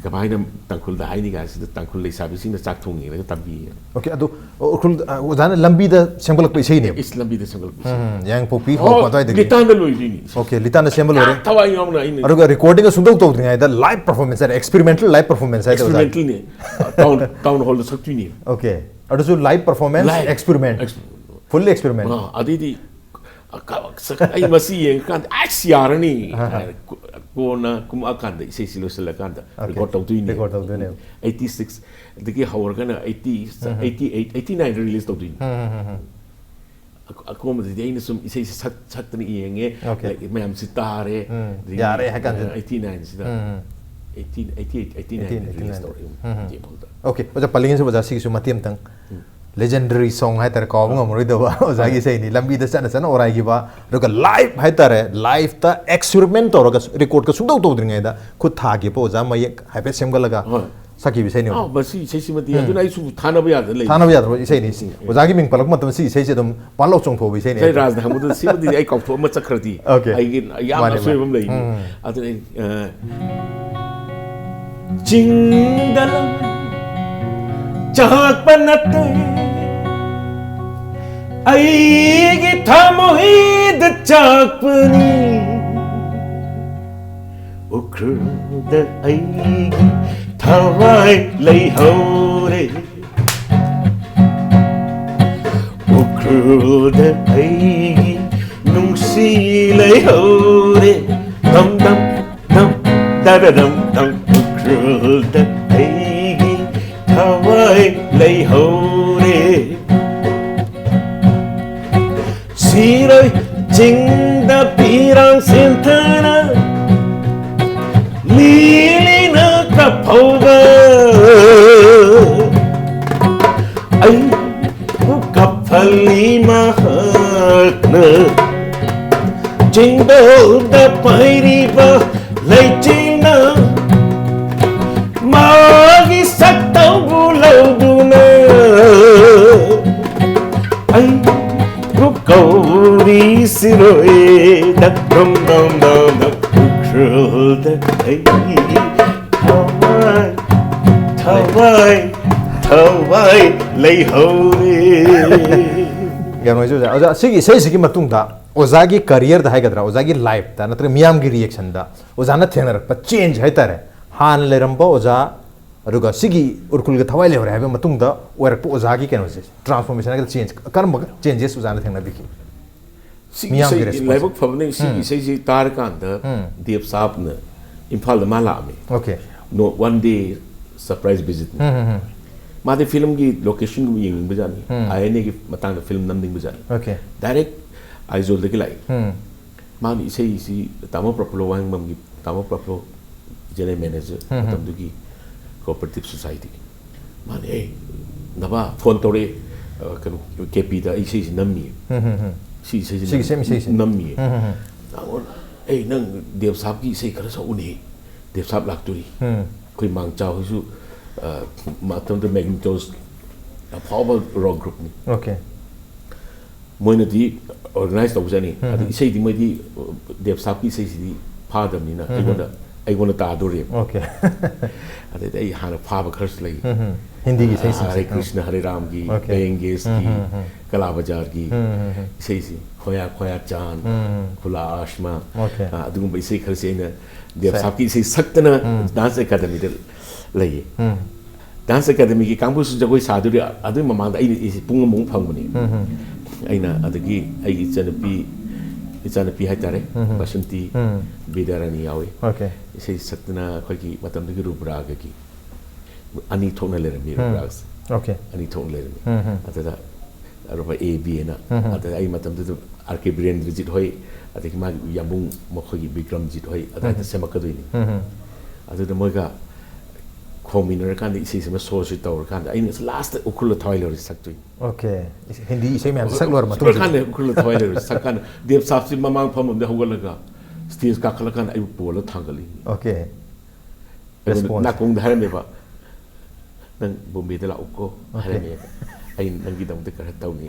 ka bai na tangkul da haini ga si tangkul le sabi sin chak thung ni ga tambi okay adu ukul ozana lambi da sembal pe sei ne islam bi de sangal yang popi ho pa dai de gitan da loi ni okay litana sembal ore thawai ngam na ina aruga recording sundau to dringa da live performance experimental live performance ai experimental ni town hall da saktu ni okay adu so live performance experiment fully experiment adidi ai masi yang kan aksiar ni ko na kum akan da isai silo sila kan da record tau tu ni record tau tu ni 86 deki hawar kana 80 88 89 release tau tu ni ako mo di ina sum isai sak ni yenge like mayam sitare yare hakan 89 sida 89 release tau ni okay oja palingin se baja si su matiam tang legendary song hai tar kaw ngam roi da ba oja gi sei ni lambi da sana orai gi ba roga live hai tar live ta experiment or ga record ka sundau to dringa da khud tha gi po oja mai hai pe sem ga laga saki bi sei ni basi sei si mati adu nai su thana ba ya da le thana ba ya da sei ni oja gi ming palak matam si sei se dum panlo chong tho bi sei ni sei raj da hamu si mati ai kaw tho ma chakrati ai gi ya ma so bam le adu jingdalam chak panate aigi thamohid chakpani ukruda aigi thawai lei hore ukruda aigi nungsi lei hore dam dam dam da da dam dam ukruda aigi thawai lei hore Siroi jingda pirang sintana lilina kapauga ai kapali mahakna jingda da pairiba leitina magi saktau bulauduna ai Gauri siroe da dum dum dum dum cruel da ai thawai lei hore ya noi jo oja sigi sei sigi matung da oja gi career da hai gadra oja gi life da natre miyam gi reaction da oja na thenar pa change hai tare han leram ba oja aruga sigi urkul ga thawai le hore ha matung da orak po oja gi keno se transformation ga change karam changes oja na thengna biki miyam gi laibok phabne sigi sei ji tar kan da deep sap na imphal da mala me okay no one day surprise visit ma de film gi location gi ying bajani ayne gi matang da film nam ding bajani okay direct aizol de gi lai ma ni sei si tamo propolo wang mam gi tamo propolo general manager tam du gi cooperative society man naba phone tore kan KP da isi nammi si nammi nang dev sab ki sei kara sa uni dev sab lak turi ꯑꯩꯈꯣꯏ ꯃꯥꯡꯆꯥꯎꯁꯨ ꯃꯇꯝꯗ ꯃꯦꯒꯅꯤꯇꯣꯁ ꯑꯐꯥꯎꯕ rock ꯒ꯭ꯔꯨꯞꯅꯤ ꯃꯣꯏꯅꯗꯤ organise ꯇꯧꯖꯅꯤ ꯑꯗꯨ ꯏꯁꯩꯗꯤ ꯃꯣꯏꯗꯤ ꯗꯦꯕꯁꯥꯞꯀꯤ ꯏꯁꯩꯁꯤꯗꯤ ꯐꯥꯗꯕꯅꯤꯅ ꯑꯩꯉꯣꯟꯗ ꯇꯥꯗꯣꯔꯦꯕ ꯑꯗꯩꯗꯤ ꯑꯩ ꯍꯥꯟꯅ ꯐꯥꯕ ꯈꯔꯁꯨ ꯂꯩ हिंदी की सही हरे कृष्ण हरे राम की बेंगेस की कला बाजार की इसे खोया खोया चांद खुला आसमां अदुगुम्बा इसे खरसे अइना देव साहब की इसे सक्तना डांस एकेडमी दे लइए डांस एकेडमी की कांगबुस जगोई सादुरी अदु ममांग अइ पुंग मुंग फंगबनी अइना अदगी अइ इचानपी हाइतारे बसंती बिदारानी यावे इसे सक्तना खकी मतमदगी रूपराग की ani thokna lerami rags okay ani thokna lerami atada aroba a b na atada ai matam du rk brain visit hoi adaki ma yambung mokhogi bikram jit hoi adata semakaduni adada moiga khominor kan isi sema source tawr kan ai last ukul toiler saktui okay hindi ise me sak lor matum kan ukul toiler sakan dev sapsi mamang phamum de hogalaga stage ka khalakan ai polo thangali okay response na kung dhar me ba nang bombe de la uko harame ai nang gi dam de kar taw ni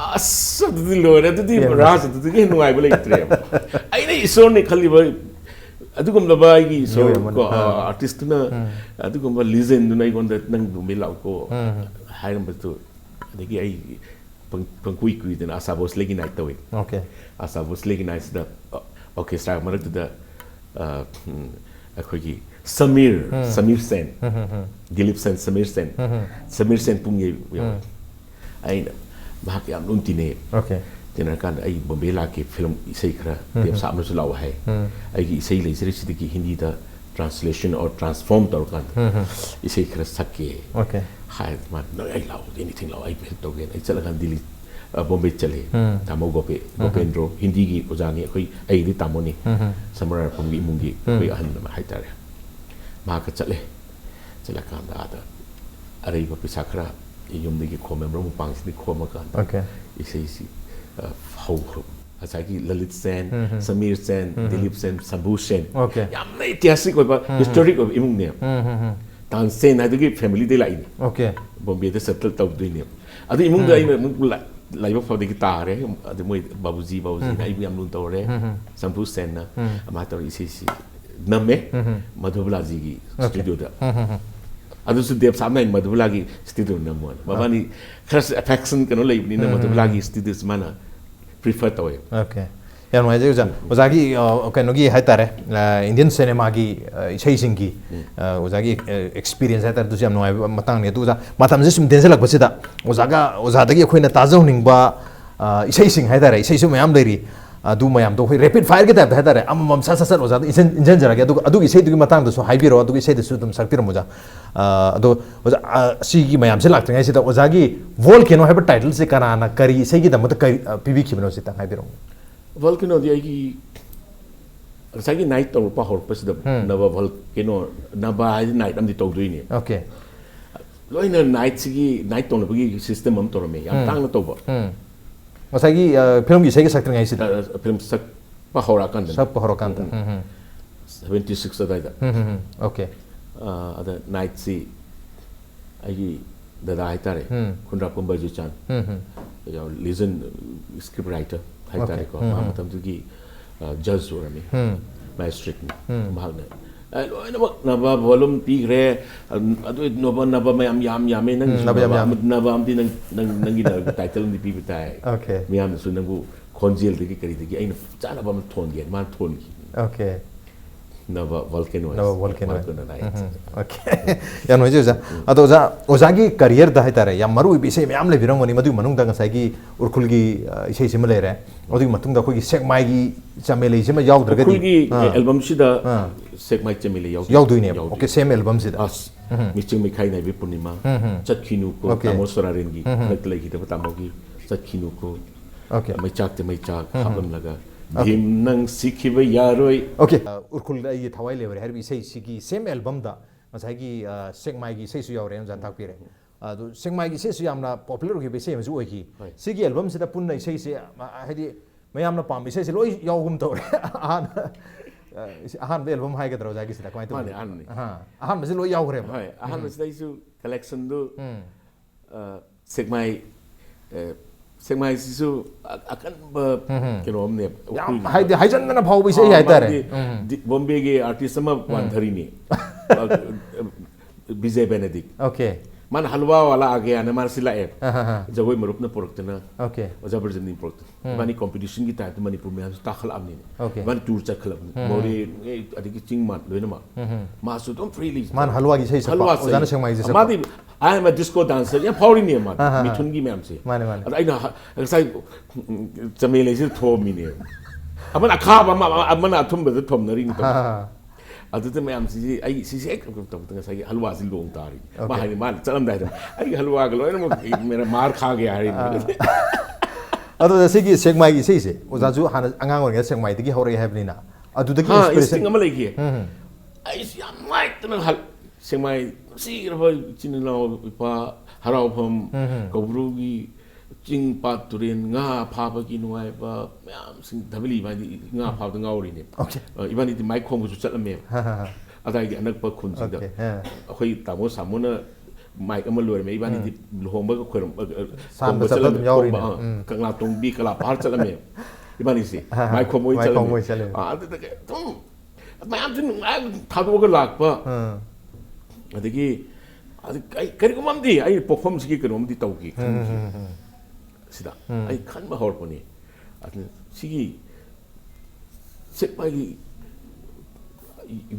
asa du lore du ras du ge nuai bale tre ai nei so ne khali ba adugum la ba gi so ko artist na adugum ba legend nai gon de nang bombe la uko haram ba tu de gi ai pangkui kui de asa bos legi nai taw okay asa bos legi nai da orchestra marak da akhoi Samir Sen, Dilip Sen, Samir Sen punya, ai bahak yang nuntine. Okay. Jangan kan ai Bombay lagi film isai kera, dia sama tu lau hai. Ai isai lagi seri sedikit Hindi da translation or transform tau kan. Isai kera sakye. Okay. Hai mat, no ai lau anything lau ai pen tau kan. Ai calakan Dilip Bombay cale, tamu Gopendro Hindi ki ujangi, koi ai di tamu ni, samara punggi mungi, koi ahan nama hai tare. Maka cale kan ada iba pisakra yung digi kome mro mupang sini kome kan okay isi hau asaki Lalit Sen Samir Sen Dilip Sen Sabu Sen okay yam na itisik ko ba historic of imong ne tan sen na digi family de lai okay Bombay de settle taw do ne adu imong da ina mung lai ba fa de gitare adu moi babuji na ibu yam nun tawre Sabu Sen na amator isi Name Madhubala ji ki studio da adu su dev samna Madhubala ki studio namon babani khas affection kano lai ni Madhubala ki studio mana prefer tawe okay yan mai je ozagi okay no gi hai tare Indian cinema ki isai sing ki ozagi experience hai tare tu jam noi matang ne tu ja matam je sum den selak basida ozaga gi khoina tajau ning ba isai sing hai tare isai su mayam leiri adu mayam to rapid fire ke type hadare amam sa oza injen jara ke adu ise du matang so haibiro adu ise de su dum saktir moja adu oza si gi mayam se lakte ngai se da oza gi volcano have title se kana kari ise gi da mata pb khibno se ta haibiro volcano di ai sagi night to pa hor pas da Naba Volcano Naba night am di to du ni okay loina night sigi night to no gi system am to me yam tang na to ba masagi film gi segi saktir ngai sida film sak pahora kan sak pahora kan 76 ada okay ada night si ai da dai tare kunra pumba ju chan ya legend script writer hai tare ko ma matam tu gi judge or me magistrate mahal Naba volume tigre adu Naba mayam yam nang Naba am di nang gi title ni pi bitai okay miyam su nangu konjil digi kari digi aina chana ba thon gen man thon ki okay Naba Volcano okay yan hoje ja ado ozagi career da hai tare yam maru bi se miyam le birang ni madu manung da ngai gi urkhul gi isei sim le re odi matung da khoi gi sek mai gi chamele sim yaw draga di gi album si da sek mai chamele yaw du ni okay same album si da miching mi khai nai bi punima chakhinu ko tamosora ren gi nak lai gi da tamogi chakhinu ko okay mai chak te mai chak habam laga Him nang sikhiba yaroi okay urkhul da yi thawai le her bi sei sigi same album da masai gi sekmai gi sei su yaw re jan thak pire adu sekmai gi sei su yamna popular gi be sei ma su oi gi sigi album se da pun nei sei se hadi mayam na pam sei se loi yaw gum to re an ahan be album hai ka dro ja gi sida kamai to mane an ni ahan ma se lo yaw khre hai ahan ma sai su collection do segmai segmai su akan ba kenom ne hai jan na phau bi se hai tare Bombay ge artist ma wan dhari ni Vijay Benedict okay man halwa wala a gaya na man sila e jagoi marup na product na okay jabarjan ni product mani competition ki type Manipur me ta khal amni okay man tour cha khal mori adiki ching man loina ma ma su tom freely man halwa gi sei sa ozana sengmai ji sa madi I am a disco dancer ya pauri ni ma mithun gi mem se mane mane aina sai chamele se tho mi ne amana kha ba ma amana athum ba thom na ring to अदुते ma'am see I see एक तब सही हलवा से लोग तारी माहनी मान चलम दाई आई हलवा गलो मेरा मार खा गया है अदो जैसे कि सेगमाई की से ओजाजु हाना अंगांग ओरगे सेगमाई दगी होरे हैबनिना अदुदगी इंस्पिरेशन अमले की आई सी याम लाइक तन हल सेगमाई सी रहो चिननो इपा हरावफम कबरुगी चिंग पात Tourane nga phaba ki nuai ba myam sing dhabli ba di nga phab da ngauri ne ibani di mic khom su chatlame adai gi anak pa khun sing da akhoi tamo samona mic amal loi me ibani di lohom ba khoram sam ba chatlame yauri ne kangla tong bi kala par chatlame ibani si mic khom oi chatlame adai da tum myam tin thadu ga lak pa adagi adai kari ko mam di ai perform si ki ko di tau ki sida ai kan ma hor poni atne sigi sek pai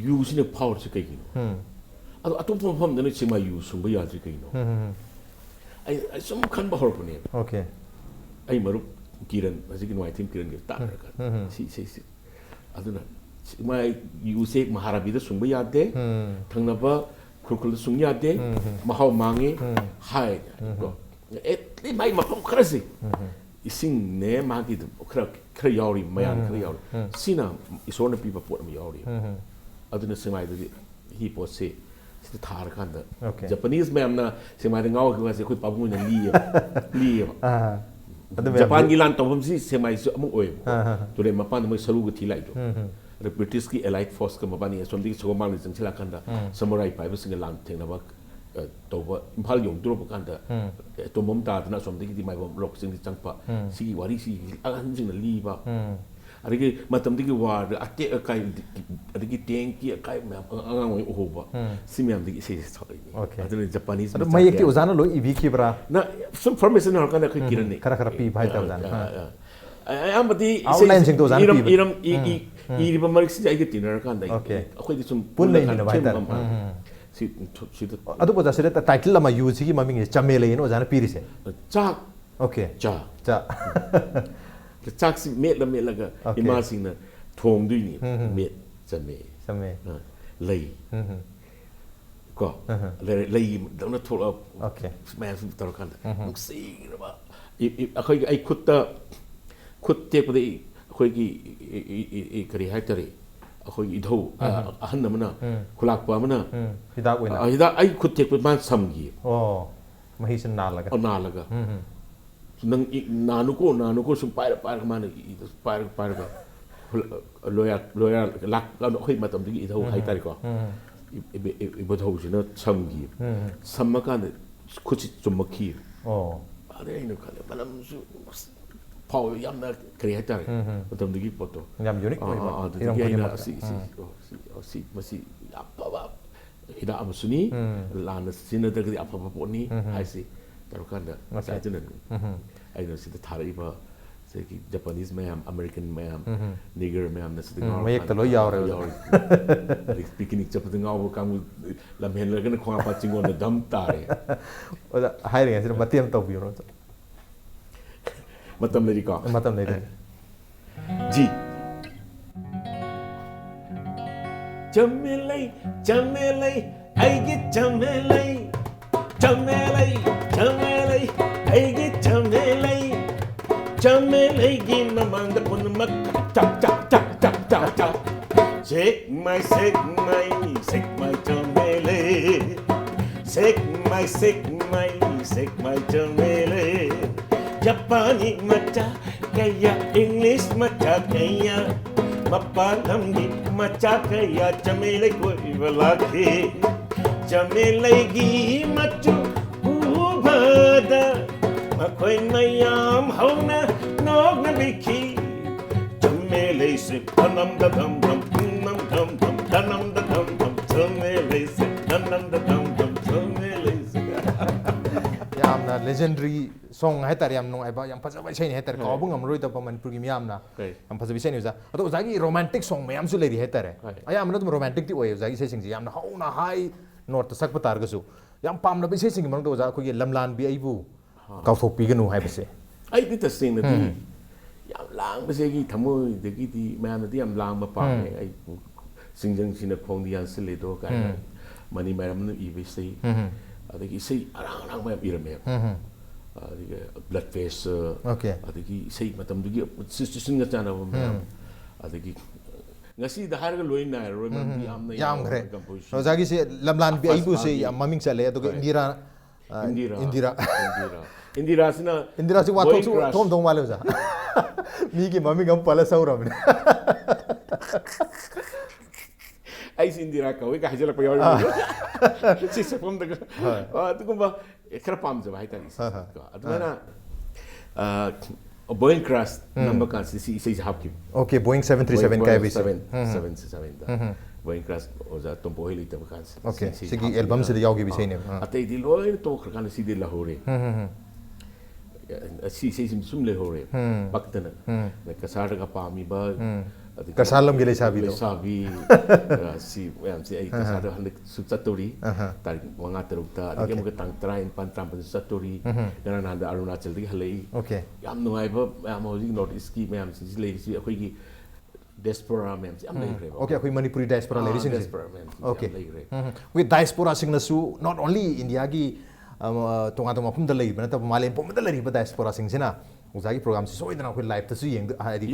yu sine power se kai no ado atom pom de ne chima yu sum ba ya tri kai no ai sum kan ba hor poni okay ai maru kiran sigi no ai tim kiran ge ta ka si aduna mai yu se maharabi da sum ba ya de thangna ba khurkhul sum ya de mahau mangi hai ko et mai ma pom krasi ising ne ma gi kra yauri mayan kra yauri sina isona pi ba pot ma yauri aduna semai de hi po se thar kan da Japanese ma'am na semai de ngau ga se khoi pa bu na li Japan gi lan to bom si semai su amu oi to le ma pan ma saru ga thi lai do the British ki elite force ka ma bani som di so ma ni jang chila kan da samurai pai ba singa lan theng na ba tauba impal yong drop kan da to mom ta na som de ki mai bom rock sing chang pa si wari si an jing na li ba adigi matam digi war ate kai adigi tenki kai ma angang oi ho ba si myam digi se thoi ni adun Japanese ado mai ki uzana lo ibi ki bra na some formation har kan ka kiran ni kara pi bhai ta uzana am badi outline sing to uzana pi iram i ba marik si ai ki dinner kan da akhoi di sum pun nei ni bhai ta si adu boda sele title lama use ki maming chamele no jana piri se chak okay cha chak si met la ga ima sing na thom du ni met chame lei ko lei da na thol okay man su tar kan nuk si ba akhoi ai khut te pa dei akhoi ki kari hai tare akhoi idho ahan namna khulak pa mana hidak oina hidak ai khut tek man samgi mahi sin na laga nang nanu ko sum pai mana pai ga loya lak la khoi matam digi idho hai tar ko ibo tho sina samgi samma kan khuchi chumaki ade ino kale balam su pau yam na creator matam digi poto yam unique si masi apa ba ida am suni lana sina da gi apa po ni hai si tarukan da sa jinan ai no si da thari ba se ki Japanese ma'am American ma'am nigger ma'am na si da mai ek lo yaw re picnic chap da ngaw kam lam hen la kan khwa pa chingon da dam tare oda hai re si matiam to bi ro matam nei ka matam nei ji chamelai ai gi chamelai ai gi chamelai gi namanda pun mak chak shake my chamelai shake my chamelai Japani matcha kaya English matcha kaya Mapalamgi machakaya chamele koi valaki chamelegi machu ubada makoi mayam hauna nog na biki chamele se tanam da dam dam nam dam dam tanam da dam dam chamele se tanam da dam dam chamele se yamna legendary song hai tar yam nong ai ba yam phaja bai sei hai tar ka bu ngam roi ta paman pur gi yamna yam phaja bi sei ni za ado zagi romantic song mayam su leri hai tar ai yam na dum romantic ti oi zagi sei sing ji yamna hauna hai north ta sak patar ga su yam pam na bi sei sing mang do za ko gi lamlan bi ai bu ka thok pi ga nu hai ba se ai ti ta sing na ti yam lang ba se gi thamoi de gi ti mayam na ti yam lang ma pa ai singjang sina khong di yan se le do ka mani mayam na I bi sei adagi sei arang mayam irame adagi blood pressure adagi sei matam dugi situation ga chana ba mayam adagi ngasi da har ga loin na ro man bi amna yam gre so zagi se lamlan bi aibu se yam maming chale aduga indira sina wa thom thom wale za mi gi maming am pala sauram ai indira ka we ka hajala pa yaw si se pom da tu ko ba khara pam ja bai tari aduna Boeing crash number kan si hab ki okay Boeing 737 ka bi 777 da Boeing crash oza tombo heli ta kan okay sigi album se yaw gi bi sei ne atei di loi to khar kan si de lahore si sum le hore baktana me kasar ka pami ba kasalam gele sabi si yam si ai kasar han sutatori tar wanga terukta ake mo tang train pan tram pan sutatori dana nanda arunachal ri halei okay yam no ai ba yam hoji north east ki yam si le si akoi ki diaspora mem si am le re okay akoi manipuri diaspora le sing okay with diaspora sing na su not only india gi tonga tonga pum da lei bana ta malem pum da lei ba diaspora sing sina uzagi program si soidana khoi live ta su yeng hadi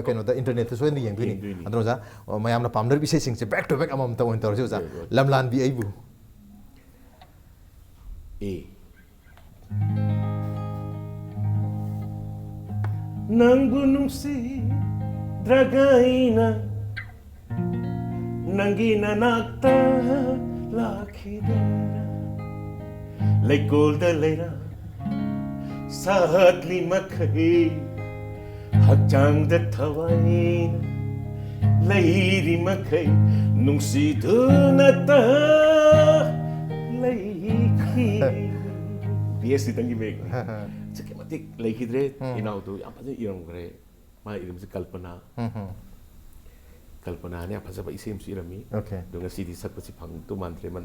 keno da internet ta soidana yeng dini andro za mayam na pamdar bi se sing se back to back amam ta on tor se za lamlan bi aibu nangu nungsi dragaina nangina nakta lakhidera lekol da leira sahat lima kai hakchang da thawain leiri makai nungsi dunata leiki biesi tangi meg chake matik leikidre inau tu am phaja iram gre ma iram se kalpana ne phaja ba isem si irami okay donga sidi sak pasi phang tu mantre man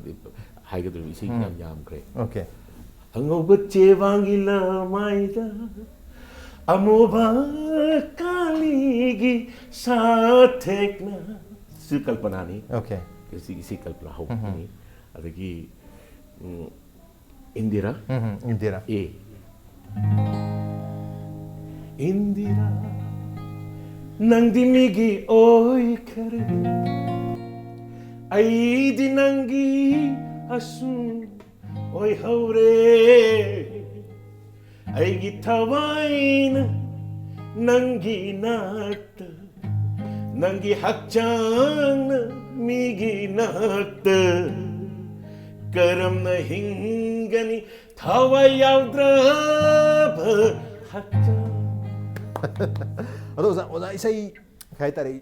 hai ga du isi yam gre okay Hangoba chevangila maida amoba kaligi sathekna su kalpana ni okay isi kalpana ho ni adagi indira indira nangdi migi oi kare ai di nangi asu oi haure ai gitawain nangi nat nangi hakchang migi nat karam na hingani thawai yaudra hakchang ado za isai khai tari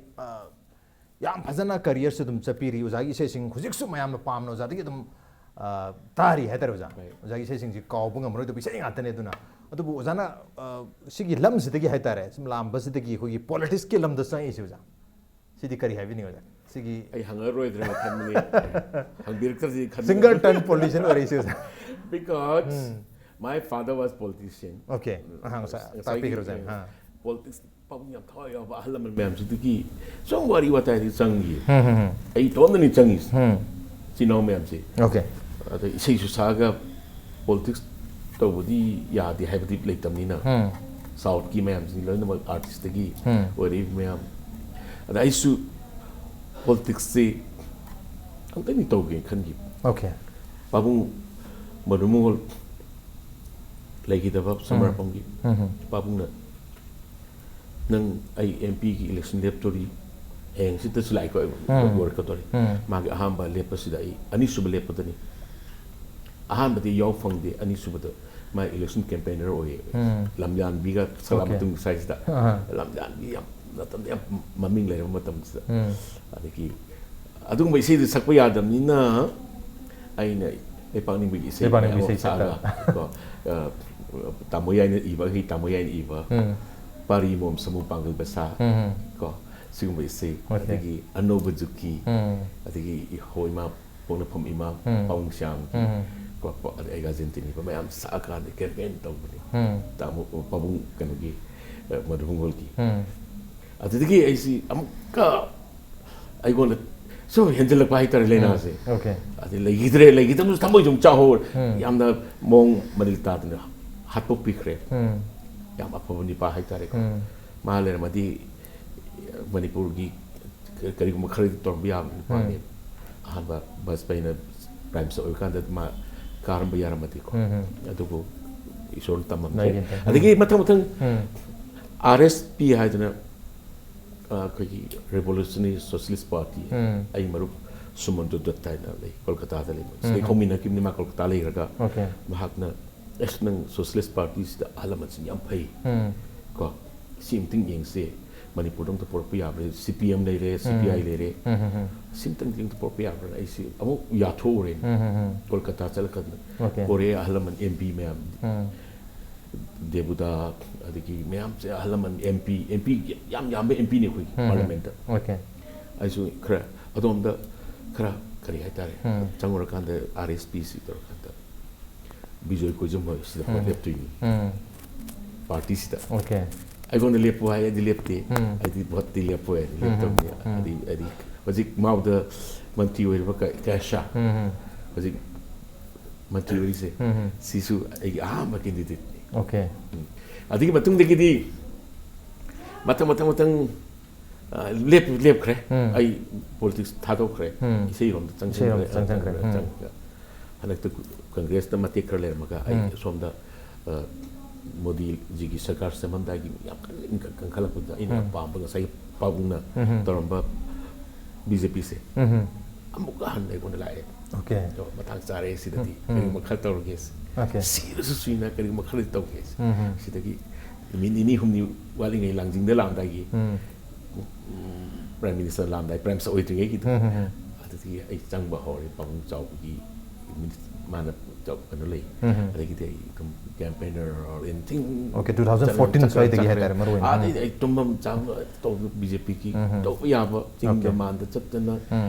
yam phajana career se dum chapiri uzagi isai sing khujik su mayam na pam no za digi dum tari hai tar uzagi isai sing ji kaw bungam roi to bi sai ngatane duna adu bu uzana sigi lam se digi hai tare sim lam bas digi khogi politics ke lam da sai ise uza sidi kari hai bi ni uza sigi ai hangar roi dra khamni hang director ji khamni single turn politician ore ise uza because my father was politician okay hang sa topic ro zan ha politics pabung yam thoi ya ba halam mem su digi song wari watai di changi ai ton ni changi sino mem si okay ade isei su saga politics to budi ya di hai budi play tam ni na south ki mem si lo na artist gi ori mem ada isu politics se ang tani to ge khan gi okay pabung madumul lagi da bab samar pam gi pabung na nang ai MP ki election deputy ꯍꯌꯦꯡ ꯁꯤꯗꯁꯨ ꯂꯥꯛꯏꯀꯣ ꯑꯣꯏꯔꯛꯀꯗꯧꯔꯤ ꯃꯥꯒꯤ ꯑꯍꯥꯟꯕ ꯂꯦꯞꯄꯁꯤꯗ ꯑꯩ ꯑꯅꯤꯁꯨꯕ ꯂꯦꯞꯄꯗꯅꯤ ꯑꯍꯥꯟꯕꯗꯤ ꯌꯥꯎ ꯐꯪꯗꯦ ꯑꯅꯤꯁꯨꯕꯗ ꯃꯥ ꯏꯂꯦꯛꯁꯟ ꯀꯦꯝꯄꯦꯅꯔ ꯑꯣꯏꯌꯦ ꯂꯝꯌꯥꯟꯕꯤꯒ ꯁꯂꯥ ꯃꯇꯨꯡ ꯁꯥꯏꯁꯤꯗ ꯂꯝꯌꯥꯟꯕꯤ ꯌꯥꯝ ꯃꯇꯝꯗ ꯌꯥꯝ ꯃꯃꯤꯡ ꯂꯩꯔꯕ ꯃꯇꯝꯁꯤꯗ ꯑꯗꯒꯤ ꯑꯗꯨꯒꯨꯝꯕ ꯏꯁꯩꯗꯨ ꯁꯛꯄ ꯌꯥꯗꯕꯅꯤꯅ ꯑꯩꯅ ꯂꯩꯄꯥꯛꯅꯤꯡꯕꯒꯤ ꯏꯁꯩ ꯃꯌꯥꯝ ꯑꯃ ꯁꯛꯑꯒ ꯇꯥꯃꯣ ꯌꯥꯏꯅ ꯏꯕ ꯑꯩꯈꯣꯏ ꯇꯥꯃꯣ ꯌꯥꯏꯅ ꯏꯕ ꯄꯥꯔꯤ ꯃꯣꯝ ꯁꯃꯨ ꯄꯥꯡꯒꯜ ꯕꯁꯥ ꯀꯣ ꯁꯤꯒꯨꯝꯕ ꯏꯁꯩ ꯑꯗꯒꯤ ꯑꯅꯧꯕ ꯖꯨꯛꯀꯤ ꯑꯗꯒꯤ ꯍꯣꯏ ꯏꯃꯥ ꯄꯣꯛꯅꯐꯝ ꯏꯃꯥ ꯄꯥꯎꯡ ꯁ꯭ꯌꯥꯝꯒꯤ ꯀꯣ ꯑꯗꯩ ꯑꯩꯒ ꯖꯦꯟꯇꯤꯅꯤꯕ ꯃꯌꯥꯝ ꯁꯛꯑꯀꯥꯟꯗ ꯀꯦꯝꯄꯦꯟ ꯇꯧꯕꯅꯤ ꯇꯥꯃꯣ ꯄꯥꯕꯨꯡ ꯀꯩꯅꯣꯒꯤ ꯃꯙꯨꯕꯨꯡꯒꯣꯜꯒꯤ ꯑꯗꯨꯗꯒꯤ ꯑꯩꯁꯤ ꯑꯃꯨꯛꯀ ꯑꯩꯉꯣꯟꯗ ꯁꯨꯝ ꯍꯦꯟꯖꯜꯂꯛꯄ ꯍꯥꯏꯇꯥꯔꯦ ꯂꯥꯏꯅꯥꯁꯦ ꯑꯗꯩ ꯂꯩꯈꯤꯗꯕꯁꯨ ꯊꯃꯣꯏꯁꯨ ꯑꯃꯨꯛ ꯆꯥꯍꯧꯔꯦ ꯌꯥꯝꯅ ꯃꯑꯣꯡ ꯃꯔꯤꯜ ꯇꯥꯗꯅ ꯍꯥꯠꯇꯣꯛꯄꯤꯈ꯭ꯔꯦ ꯌꯥꯝ ꯑꯐꯕ ꯅꯤꯄꯥ ꯍꯥꯏꯇꯥꯔꯦꯀꯣ ꯃꯥ ꯂꯩꯔꯝꯃꯗꯤ ꯃꯅꯤꯄꯨꯔꯒꯤ ꯀꯔꯤꯒꯨꯝꯕ ꯈꯔꯗꯤ ꯇꯧꯔꯝꯕ ꯌꯥꯕ ꯅꯤꯄꯥꯅꯤ ꯑꯍꯥꯟꯕ ꯕꯖꯄꯦꯌꯤꯅ ꯄ꯭ꯔꯥꯏꯝ ꯃꯤꯅꯤꯁꯇꯔ ꯑꯣꯏꯔꯀꯥꯟꯗ ꯃꯥ ꯀꯥꯔꯝꯕ ꯌꯥꯔꯝꯃꯗꯤꯀꯣ ꯑꯗꯨꯕꯨ ꯏꯁꯣꯔꯅ ꯇꯝꯃꯝꯗ꯭ꯔꯦ ꯑꯗꯒꯤ ꯃꯊꯪ ꯑꯥꯔ ꯑꯦꯁ ꯄꯤ ꯍꯥꯏꯗꯅ ꯑꯩꯈꯣꯏꯒꯤ ꯔꯤꯚꯣꯂꯨꯁꯅꯔꯤ ꯁꯣꯁꯤꯌꯦꯂꯤꯁ ꯄꯥꯔꯇꯤ ꯑꯩ ꯃꯔꯨꯞ ꯁꯨꯃꯟꯗꯨ ꯗꯠ ꯍꯥꯏꯅ ꯂꯩ ꯀꯣꯜꯀꯇꯥꯗ ꯂꯩꯕ ꯁꯤꯗꯩ ꯈꯧꯃꯤꯟꯅꯈꯤꯕꯅꯤ ꯃꯥ ꯀꯣꯜꯀꯇꯥ ꯂꯩꯔꯒ ꯃꯍꯥꯛꯅ ꯑꯦꯁ ꯅꯪ ꯁꯣꯁꯤꯌꯦꯂꯤꯁ ꯄꯥꯔꯇꯤꯁꯤꯗ ꯑꯍꯜ ꯂꯃꯟꯁꯤꯡ ꯌꯥꯝ ꯐꯩ ꯀꯣ ꯁꯤ ꯑꯃꯇꯪ ꯌꯦꯡꯁꯦ ꯃꯅꯤꯄꯨꯔꯗ ꯑꯝꯇ ꯄꯨꯔꯛꯄ ꯌꯥꯕ꯭ꯔꯥ ꯁꯤ ꯄꯤ ꯑꯦꯝ ꯂꯩꯔꯦ ꯁꯤ ꯄꯤ ꯑꯥꯏ ꯂꯩꯔꯦ ꯁꯤꯝꯇꯪ ꯑꯝꯇ ꯄꯨꯔꯛꯄ ꯌꯥꯕ꯭ꯔꯥ ꯑꯩꯁꯤ ꯑꯃꯨꯛ ꯌꯥꯊꯣꯛꯎꯔꯦ ꯀꯣꯜꯀꯇꯥ ꯆꯠꯂꯀꯥꯟꯗ ꯄꯣꯔꯦ ꯑꯍꯜ ꯂꯃꯟ ꯑꯦꯝ ꯄꯤ ꯃꯌꯥꯝ ꯗꯦꯕꯨꯗꯥ ꯑꯗꯒꯤ ꯃꯌꯥꯝꯁꯦ ꯑꯍꯜ ꯂꯃꯟ ꯑꯦꯝ ꯄꯤ ꯌꯥꯝ ꯌꯥꯝꯕ ꯑꯦꯝ ꯄꯤꯅꯤ ꯑꯩꯈꯣꯏꯒꯤ ꯄꯥꯔꯂꯤꯌꯥꯃꯦꯟꯇ ꯑꯩꯁꯨ ꯈꯔ ꯑꯗꯣꯝꯗ ꯈꯔ ꯀꯔꯤ ꯍꯥꯏꯇꯥꯔꯦ ꯆꯪꯉꯨꯔꯀꯥꯟꯗ ꯑꯥꯔ ꯑꯦꯁ ꯄꯤ ꯁꯤ ꯇꯧꯔꯀꯥꯟꯗ ꯕꯤꯖꯣꯏ ꯀꯣꯏꯖꯝ ꯁꯤꯗ ꯚꯣꯠ ꯂꯦꯞꯇꯣꯏꯅꯤ ꯄꯥꯔꯇꯤꯁꯤꯗ ꯑꯩꯉꯣꯟꯗ ꯂꯦꯞꯄꯨ ꯍꯥꯏ ꯑꯩꯗꯤ ꯂꯦꯞꯇꯦ ꯑꯩꯗꯤ ꯚꯣꯠꯇꯤ ꯂꯦꯞꯄꯣꯏ ꯂꯦꯞꯇꯕꯅꯤ ꯑꯩꯗꯤ ꯍꯧꯖꯤꯛ ꯃꯥꯎꯗ ꯃꯟꯇ꯭ꯔꯤ ꯑꯣꯏꯔꯤꯕ ꯀꯦꯁꯥ ꯍꯧꯖꯤꯛ ꯃꯟꯇ꯭ꯔꯤ ꯑꯣꯏꯔꯤꯁꯦ ꯁꯤꯁꯨ ꯑꯩꯒꯤ ꯑꯍꯥꯟꯕ ꯀꯦꯟꯗꯤꯗꯦꯠꯅꯤ ꯑꯗꯨꯒꯤ ꯃꯇꯨꯡꯗꯒꯤꯗꯤ ꯃꯊꯪ ꯂꯦꯞꯈ꯭ꯔꯦ ꯑꯩ ꯄꯣꯂꯤꯇꯤꯛꯁ ꯊꯥꯗꯣꯛꯈ꯭ꯔꯦ ꯏꯁꯩꯔꯣꯝꯗ ꯆꯪꯁꯤꯟꯈ꯭ꯔꯦ ꯍꯟꯗꯛꯇ ꯀꯪꯒ꯭ꯔꯦꯁꯇ ꯃꯇꯦꯛ ꯈꯔ ꯂꯩꯔꯝꯃꯒ ꯑꯩ ꯁꯣꯝꯗ ꯃꯣꯗꯤꯖꯤꯒꯤ ꯁꯔꯀꯥꯔ ꯁꯦꯝꯃꯝꯗꯥꯏꯒꯤ ꯌꯥꯝ ꯀꯟꯈꯠꯂꯛꯄꯗ ꯑꯩꯅ ꯌꯥꯝ ꯄꯥꯝꯕ ꯉꯁꯥꯏ ꯄꯥꯕꯨꯡꯅ ꯇꯧꯔꯝꯕ ꯕꯤ ꯖꯦ ꯄꯤꯁꯦ ꯑꯃꯨꯛꯀ ꯍꯟꯅ ꯑꯩꯉꯣꯟꯗ ꯂꯥꯛꯑꯦ ꯃꯇꯥꯡ ꯆꯥꯔꯦ ꯁꯤꯗꯗꯤ ꯀꯔꯤꯒꯨꯝꯕ ꯈꯔ ꯇꯧꯔꯒꯦ ꯁꯤꯔꯁꯨ ꯁꯨꯏꯅ ꯀꯔꯤꯒꯨꯝꯕ ꯈꯔꯗꯤ ꯇꯧꯒꯦ ꯁꯤꯗꯒꯤ ꯅꯨꯃꯤꯠ ꯅꯤꯅꯤ ꯍꯨꯝꯅꯤ ꯋꯥꯠꯂꯤꯉꯩ ꯂꯥꯡꯖꯤꯡꯗ ꯂꯥꯛꯑꯝꯗꯥꯏꯒꯤ ꯄ꯭ꯔꯥꯏꯝ ꯃꯤꯅꯤꯁꯇꯔ ꯂꯥꯛꯑꯝꯗꯥꯏ ꯄ꯭ꯔꯥꯏꯝ ꯃꯤꯅꯤꯁꯇꯔ ꯑꯣꯏꯗ꯭ꯔꯤꯉꯩꯒꯤꯗ ꯑꯗꯨꯗꯒꯤ ꯑꯩ ꯆꯪꯕ ꯍꯧꯔꯦ ꯄꯥꯕꯨꯡ ꯆꯥꯎꯕꯒꯤ ꯃꯥꯅ ꯀꯩꯅꯣ ꯂꯩ ꯑꯗꯒꯤꯗꯤ ꯑꯩ ꯑꯗꯨꯝ ꯀꯦꯝꯄꯦꯅꯔ ꯑꯦꯅꯤꯊꯤꯡ 2014 ꯁ꯭ꯋꯥꯏꯗꯒꯤ ꯍꯥꯏꯇꯥꯔꯦ ꯃꯔꯨ ꯑꯣꯏꯅ ꯑꯗꯩꯗꯤ ꯑꯩ ꯇꯨꯝꯐꯝ ꯆꯥꯕ ꯇꯧꯕ ꯕꯤ ꯖꯦ ꯄꯤꯒꯤ ꯇꯧꯕ ꯌꯥꯕ ꯆꯤꯡꯗ ꯃꯥꯟꯗ ꯆꯠꯇꯅ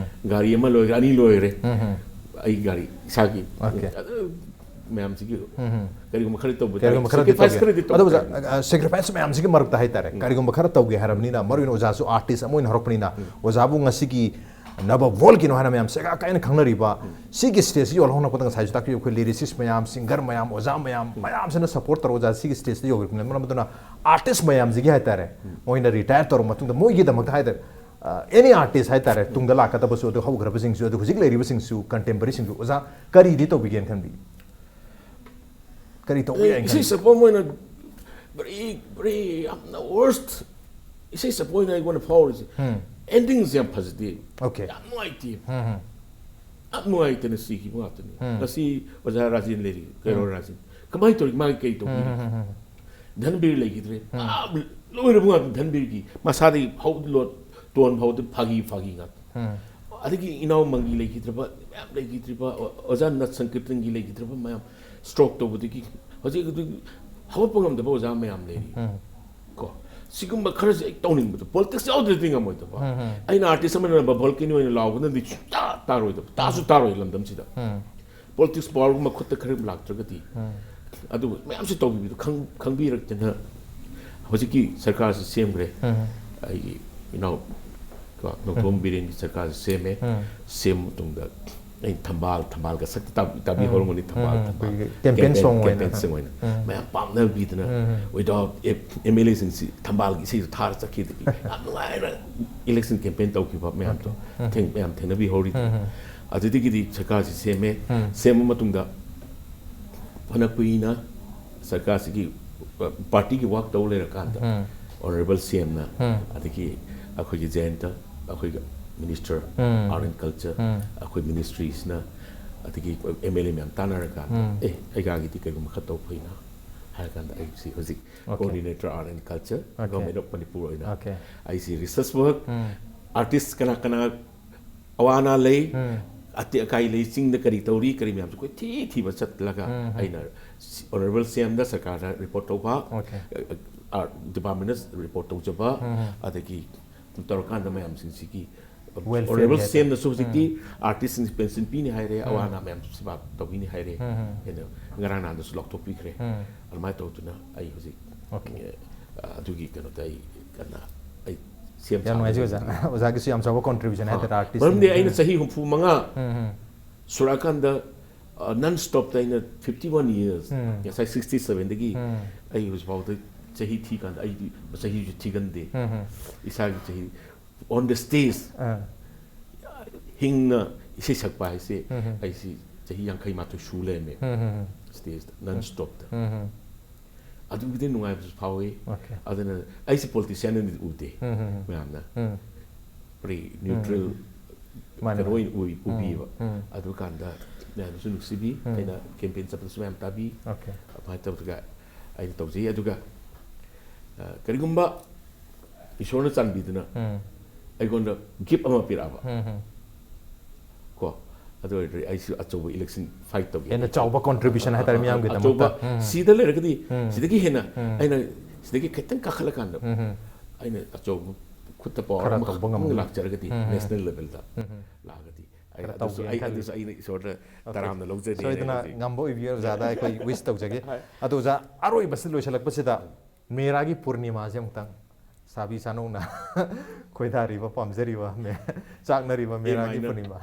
ꯒꯥꯔꯤ ꯑꯃ ꯂꯣꯏꯈ꯭ꯔꯦ ꯑꯅꯤ ꯂꯣꯏꯈ꯭ꯔꯦ ꯑꯩ ꯒꯥꯔꯤ ꯏꯁꯥꯒꯤ ꯃꯌꯥꯝꯁꯤꯒꯤ ꯀꯔꯤꯒꯨꯝꯕ ꯈꯔ ꯇꯧꯕ ꯁꯦꯀ꯭ꯔꯤꯐꯥꯏꯁ ꯈꯔꯗꯤ ꯇꯧꯕ ꯁꯦꯀ꯭ꯔꯤꯐꯥꯏꯁ ꯃꯌꯥꯝꯁꯤꯒꯤ ꯃꯔꯛꯇ ꯍꯥꯏꯇꯥꯔꯦ ꯀꯔꯤꯒꯨꯝꯕ ꯈꯔ ꯇꯧꯒꯦ ꯍꯥꯏꯔꯕꯅꯤꯅ ꯃꯔꯨꯑꯣꯏꯅ ꯑꯣꯖꯥꯁꯨ ꯑꯥꯔꯇꯤꯁ ꯑꯃ ꯑꯣꯏꯅ ꯍꯧꯔꯛꯄꯅꯤꯅ ꯑꯣꯖꯥꯕꯨ ꯉꯁꯤꯒꯤ ꯅꯕ ꯚꯣꯜꯀꯦꯅꯣ ꯍꯥꯏꯅ ꯃꯌꯥꯝ ꯁꯦꯒꯥ ꯀꯥꯏꯅ ꯈꯪꯅꯔꯤꯕ ꯁꯤꯒꯤ ꯁ꯭ꯇꯦꯖꯁꯤ ꯌꯧꯍꯟꯅꯕꯗ ꯉꯁꯥꯏꯁꯨ ꯇꯥꯛꯄꯤꯌꯨ ꯑꯩꯈꯣꯏ ꯂꯤꯔꯤꯁꯤꯁ ꯃꯌꯥꯝ ꯁꯤꯡꯒꯔ ꯃꯌꯥꯝ ꯑꯣꯖꯥ ꯃꯌꯥꯝꯁꯤꯅ ꯁꯞꯄꯣꯔꯠ ꯇꯧꯔ ꯑꯣꯖꯥ ꯁꯤꯒꯤ ꯁ꯭ꯇꯦꯖꯇ ꯌꯧꯔꯛꯄꯅꯤ ꯃꯔꯝ ꯑꯗꯨꯅ ꯑꯥꯔꯇꯤꯁ ꯃꯌꯥꯝꯁꯤꯒꯤ ꯍꯥꯏꯇꯥꯔꯦ ꯃꯣꯏꯅ ꯔꯤꯇꯥꯌꯔ ꯇꯧꯔꯕ ꯃꯇꯨꯡꯗ ꯃꯣꯏꯒꯤꯗꯃꯛꯇ ꯍꯥꯏꯇꯥꯔꯦ ꯑꯦꯅꯤ ꯑꯥꯔꯇꯤꯁ ꯍꯥꯏꯇꯥꯔꯦ ꯇꯨꯡꯗ ꯂꯥꯛꯀꯗꯕꯁꯨ ꯑꯗꯨ ꯍꯧꯈ꯭ꯔꯕꯁꯤꯡꯁꯨ ꯑꯗꯨ ꯍꯧꯖꯤꯛ ꯂꯩꯔꯤꯕꯁꯤꯡꯁꯨ ꯀꯟꯇꯦꯝꯄꯔꯔꯤꯁꯤꯡꯁꯨ ꯑꯣꯖꯥ ꯀꯔꯤꯗꯤ ꯇꯧꯕꯤꯒꯦꯅ ꯈꯟꯕꯤ ꯀꯔꯤ ꯇꯧꯕ ꯌꯥꯏ ꯏꯁꯩ ꯁꯛꯄ ꯑꯣꯏꯅ ꯚꯦꯔꯤ ꯌꯥꯝꯅ ꯋꯔꯁꯠ ꯏꯁꯩ ꯁꯛꯄ ꯑꯣꯏꯅ ꯑꯩꯉꯣꯟꯗ ꯐꯥꯎꯔꯤꯁꯦ ꯑꯦꯟꯗꯤꯡꯁꯦ ꯌꯥꯝ ꯐꯖꯗꯦ ꯌꯥꯝ ꯅꯨꯡꯉꯥꯏꯇꯦ ꯌꯥꯝ ꯅꯨꯡꯉꯥꯏꯇꯅ ꯁꯤꯈꯤꯕ ꯉꯥꯛꯇꯅꯤ ꯉꯁꯤ ꯑꯣꯖꯥ ꯔꯥꯖꯦꯟ ꯂꯩꯔꯤ ꯀꯩꯔꯣ ꯔꯥꯖꯦꯟ ꯀꯃꯥꯏꯅ ꯇꯧꯔꯤ ꯃꯥꯒꯤ ꯀꯩ ꯇꯧꯕꯤꯔꯤ ꯙꯟꯕꯤꯔ ꯂꯩꯈꯤꯗ꯭ꯔꯦ ꯂꯣꯏꯔꯕ ꯉꯥꯛꯇ ꯙꯟꯕꯤꯔꯒꯤ ꯃꯁꯥꯗꯒꯤ ꯍꯧꯗ ꯇꯣꯟ ꯐꯥꯎꯗ ꯐꯥꯒꯤ ꯉꯥꯛꯇ ꯑꯗꯒꯤ ꯏꯅꯥꯎ ꯃꯪꯒꯤ ꯂꯩꯈꯤꯗ꯭ꯔꯕ ꯃꯌꯥꯝ ꯂꯩꯈꯤꯗ꯭ꯔꯤꯕ ꯑꯣꯖꯥ ꯅꯠ ꯁꯪꯀꯤꯔꯇꯟꯒꯤ ꯂꯩꯈꯤꯗ꯭ꯔꯕ ꯃꯌꯥꯝ ꯁ꯭ꯇ꯭ꯔꯣꯛ ꯇꯧꯕꯗꯒꯤ ꯍꯧꯖꯤꯛ ꯍꯧꯒꯠꯄ ꯉꯝꯗꯕ ꯑꯣꯖꯥ ꯃꯌꯥꯝ ꯂꯩꯔꯤ ꯀꯣ ꯁꯤꯒꯨꯝꯕ ꯈꯔꯁꯦ ꯑꯩ ꯇꯧꯅꯤꯡꯕꯗꯣ ꯄꯣꯂꯤꯇꯤꯛꯁ ꯌꯥꯎꯗ꯭ꯔꯗꯤ ꯉꯝꯃꯣꯏꯗꯕ ꯑꯩꯅ ꯑꯥꯔꯇꯤꯁ ꯑꯃꯅ ꯚꯣꯜꯀꯦꯅꯣ ꯑꯣꯏꯅ ꯂꯥꯎꯕꯅꯗꯤ ꯁꯨꯡꯇꯥ ꯇꯥꯔꯣꯏꯗꯕ ꯇꯥꯁꯨ ꯇꯥꯔꯣꯏ ꯂꯝꯗꯝꯁꯤꯗ ꯄꯣꯂꯤꯇꯤꯛꯁ ꯄꯋꯥꯔꯒꯨꯝꯕ ꯈꯨꯠꯇ ꯈꯔ ꯂꯥꯛꯇ꯭ꯔꯒꯗꯤ ꯑꯗꯨꯒ ꯃꯌꯥꯝꯁꯦ ꯇꯧꯕꯤꯕꯗꯣ ꯈꯪꯕꯤꯔꯛꯇꯅ ꯍꯧꯖꯤꯛꯀꯤ ꯁꯔꯀꯥꯔꯁꯤ ꯁꯦꯝꯈ꯭ꯔꯦ ꯑꯩꯒꯤ ꯏꯅꯥꯎ ꯅꯣꯡꯊꯣꯝ ꯕꯤꯔꯦꯟꯒꯤ ꯁꯔꯀꯥꯔꯁꯤ ꯁꯦꯝꯃꯦ ꯁꯦꯝꯕ ꯃꯇꯨꯡꯗ ꯑꯩ ꯊꯝꯕꯥꯜꯒ ꯁꯛꯇ ꯇꯥꯕꯤꯍꯧꯔꯝꯒꯅꯤ ꯊꯝꯕꯥꯜ ꯀꯦꯝꯄꯦꯟ ꯁꯣꯡ ꯑꯣꯏꯅ ꯃꯌꯥꯝ ꯄꯥꯝꯅꯕꯤꯗꯅ ꯋꯤꯗꯥꯎꯠ ꯑꯦꯝ ꯑꯦꯜ ꯑꯦꯁꯤꯡꯁꯤ ꯊꯝꯕꯥꯜꯒꯤ ꯏꯁꯩꯗꯣ ꯊꯥꯔ ꯆꯠꯈꯤꯗꯒꯤ ꯌꯥꯝ ꯅꯨꯡꯉꯥꯏꯅ ꯏꯂꯦꯛꯁꯟ ꯀꯦꯝꯄꯦꯟ ꯇꯧꯈꯤꯕ ꯃꯌꯥꯝꯗꯣ ꯃꯌꯥꯝ ꯊꯦꯡꯅꯕꯤꯍꯧꯔꯤ ꯑꯗꯨꯗꯒꯤꯗꯤ ꯁꯔꯀꯥꯔꯁꯤ ꯁꯦꯝꯕ ꯃꯇꯨꯡꯗ ꯐꯅ ꯀꯨꯏꯅ ꯁꯔꯀꯥꯔꯁꯤꯒꯤ ꯄꯥꯔꯇꯤꯒꯤ ꯋꯥꯛ ꯇꯧ ꯂꯩꯔꯀꯥꯟꯗ ꯑꯣꯅꯔꯦꯕꯜ ꯁꯤ ꯑꯦꯝꯅ ꯑꯗꯒꯤ ꯑꯩꯈꯣꯏꯒꯤ ꯖꯌꯟꯇ ꯑꯩꯈꯣꯏꯒ ꯃꯤꯅꯤꯁꯇꯔ ꯑꯥꯔꯠ ꯑꯦꯟ ꯀꯜꯆꯔ ꯑꯩꯈꯣꯏ ꯃꯤꯅꯤꯁꯇ꯭ꯔꯤꯁꯤꯅ ꯑꯗꯒꯤ MLA ꯃꯌꯥꯝ ꯇꯥꯟꯅꯔꯀꯥꯟꯗ ꯑꯩꯒꯤꯗꯤ ꯀꯩꯒꯨꯝꯕ ꯈꯔ ꯇꯧ ꯐꯩꯅ ꯍꯥꯏꯔꯀꯥꯟꯗ ꯑꯩꯁꯤ ꯍꯧꯖꯤꯛ coordinator art and culture government of Manipur ꯑꯣꯏꯅ ꯑꯩꯁꯤ ꯔꯤꯁꯔꯁ ꯋꯥꯔꯛ ꯑꯥꯔꯇꯤꯁ ꯀꯅꯥ ꯀꯅꯥ ꯑꯋꯥ ꯑꯅꯥ ꯂꯩ ꯑꯇꯦꯛ ꯑꯀꯥꯏ ꯂꯩ ꯆꯤꯡꯗ ꯀꯔꯤ ꯇꯧꯔꯤ ꯀꯔꯤ ꯃꯌꯥꯝꯁꯨ ꯑꯩꯈꯣꯏ ꯊꯤꯕ ꯆꯠꯂꯒ ꯑꯩꯅ ꯑꯣꯅꯔꯦꯕꯜ CMꯗ ꯁꯔꯀꯥꯔꯗ ꯔꯤꯄꯣꯔꯠ ꯇꯧꯕ ꯑꯥꯔꯠ ꯗꯤꯄꯥꯔꯠꯃꯦꯟꯗ ꯔꯤꯄꯣꯔꯠ ꯇꯧꯖꯕ ꯑꯗꯒꯤ ꯇꯧꯔꯀꯥꯟꯗ ꯃꯌꯥꯝꯁꯤꯡꯁꯤꯒꯤ ꯑꯣꯅꯔꯦꯕꯜ CMꯗꯁꯨ ꯍꯧꯖꯤꯛꯇꯤ ꯑꯥꯔꯇꯤꯁꯁꯤꯡꯁꯤ ꯄꯦꯟꯁꯤꯟ ꯄꯤꯅꯤ ꯍꯥꯏꯔꯦ ꯑꯋꯥ ꯑꯅꯥ ꯃꯌꯥꯝ ꯁꯦꯕꯥ ꯇꯧꯕꯤꯅꯤ ꯍꯥꯏꯔꯦ ꯑꯩꯅ ꯉꯔꯥꯡ ꯅꯍꯥꯟꯗꯁꯨ ꯂꯥꯎꯊꯣꯛꯄꯤꯈ꯭ꯔꯦ ꯑꯗꯨꯃꯥꯏꯅ ꯇꯧꯗꯨꯅ ꯑꯩ ꯍꯧꯖꯤꯛ ꯑꯗꯨꯒꯤ ꯀꯩꯅꯣꯗ ꯑꯩ ꯀꯟꯅ ꯑꯩ CM ꯌꯥꯝ ꯅꯨꯡꯉꯥꯏꯖꯩ ꯑꯣꯖꯥ ꯑꯣꯖꯥꯒꯤꯁꯨ ꯌꯥꯝ ꯆꯥꯎꯕ ꯀꯣꯟꯇ꯭ꯔꯤꯕ꯭ꯌꯨꯁꯟ ꯍꯥꯏꯇꯥꯔꯦ ꯑꯥꯔꯇꯤꯁ ꯃꯔꯝꯗꯤ ꯑꯩꯅ ꯆꯍꯤ 65 ꯁꯨꯔꯛꯑꯀꯥꯟꯗ ꯅꯟ ꯁ꯭ꯇꯣꯞꯇ ꯑꯩꯅ 51 years ꯉꯁꯥꯏ 67ꯗꯒꯤ ꯑꯩ ꯍꯧꯖꯤꯛꯐꯥꯎꯗ ꯆꯍꯤ ꯊꯤꯀꯥꯟꯗ ꯑꯩꯗꯤ ꯆꯍꯤꯁꯨ ꯊꯤꯒꯟꯗꯦ ꯏꯁꯥꯒꯤ ꯆꯍꯤ on the stage hingna isai sakpa haise aisi chahi 51 shu leme stage non stop da adu gide nungai bus phawe adana aisi politician ni ude mayamna pre neutral kanoi ubi adu kanda na su nuksibi aina campaign sapta su mayam tabi apai tabga aina tawji aduga karigumba ishona chanbiduna ꯑꯩꯉꯣꯟꯗ ꯒꯤꯐ ꯑꯃ ꯄꯤꯔꯛꯑꯕ ꯀꯣ ꯑꯗꯨ ꯑꯣꯏꯔꯗꯤ ꯑꯩꯁꯨ ꯑꯆꯧꯕ election fight ꯇꯧꯒꯦ ꯍꯦꯟꯅ ꯆꯥꯎꯕ ꯀꯣꯟꯇ꯭ꯔꯤꯕ꯭ꯌꯨꯁꯟ ꯍꯥꯏꯇꯥꯔꯦ ꯃꯤꯌꯥꯝꯒꯤꯗꯃꯛꯇ ꯑꯆꯧꯕ ꯁꯤꯗ ꯂꯩꯔꯒꯗꯤ ꯁꯤꯗꯒꯤ ꯍꯦꯟꯅ ꯑꯩꯅ ꯁꯤꯗꯒꯤ ꯈꯤꯇꯪ ꯀꯥꯈꯠꯂꯀꯥꯟꯗ ꯑꯩꯅ ꯑꯆꯧꯕ ꯈꯨꯠꯇ ꯄꯋꯥꯔ ꯑꯃꯈꯛꯇꯪ ꯂꯥꯛꯆꯔꯒꯗꯤ ꯅꯦꯁꯅꯦꯜ ꯂꯦꯚꯦꯜꯗ ꯂꯥꯛꯑꯒꯗꯤ ꯑꯗꯨꯁꯨ ꯑꯩꯅ ꯏꯁꯣꯔꯗ ꯇꯔꯥꯝꯅ ꯂꯧꯖꯔꯤ ꯁꯣꯏꯗꯅ ꯉꯝꯕ ꯑꯣꯏꯕꯤꯌꯨ ꯑꯣꯖꯥꯗ ꯑꯩꯈꯣꯏ ꯋꯤꯁ ꯇꯧꯖꯒꯦ ꯑꯗꯣ ꯑꯣꯖꯥ ꯑꯔꯣꯏꯕꯁꯤ ꯂꯣꯏꯁꯤꯜꯂꯛꯄꯁꯤꯗ ꯃꯦꯔꯥꯒꯤ ꯄꯨꯔꯅꯤꯃꯥꯁꯦ ꯑꯃꯨꯛꯇꯪ ꯁꯥꯕꯤ ꯁꯥꯅꯧꯅ ꯈꯣꯏꯗꯥꯔꯤꯕ ꯄꯥꯝꯖꯔꯤꯕ ꯆꯥꯛꯅꯔꯤꯕ ꯃꯦꯔꯥꯒꯤ ꯄꯨꯔꯅꯤꯃꯥ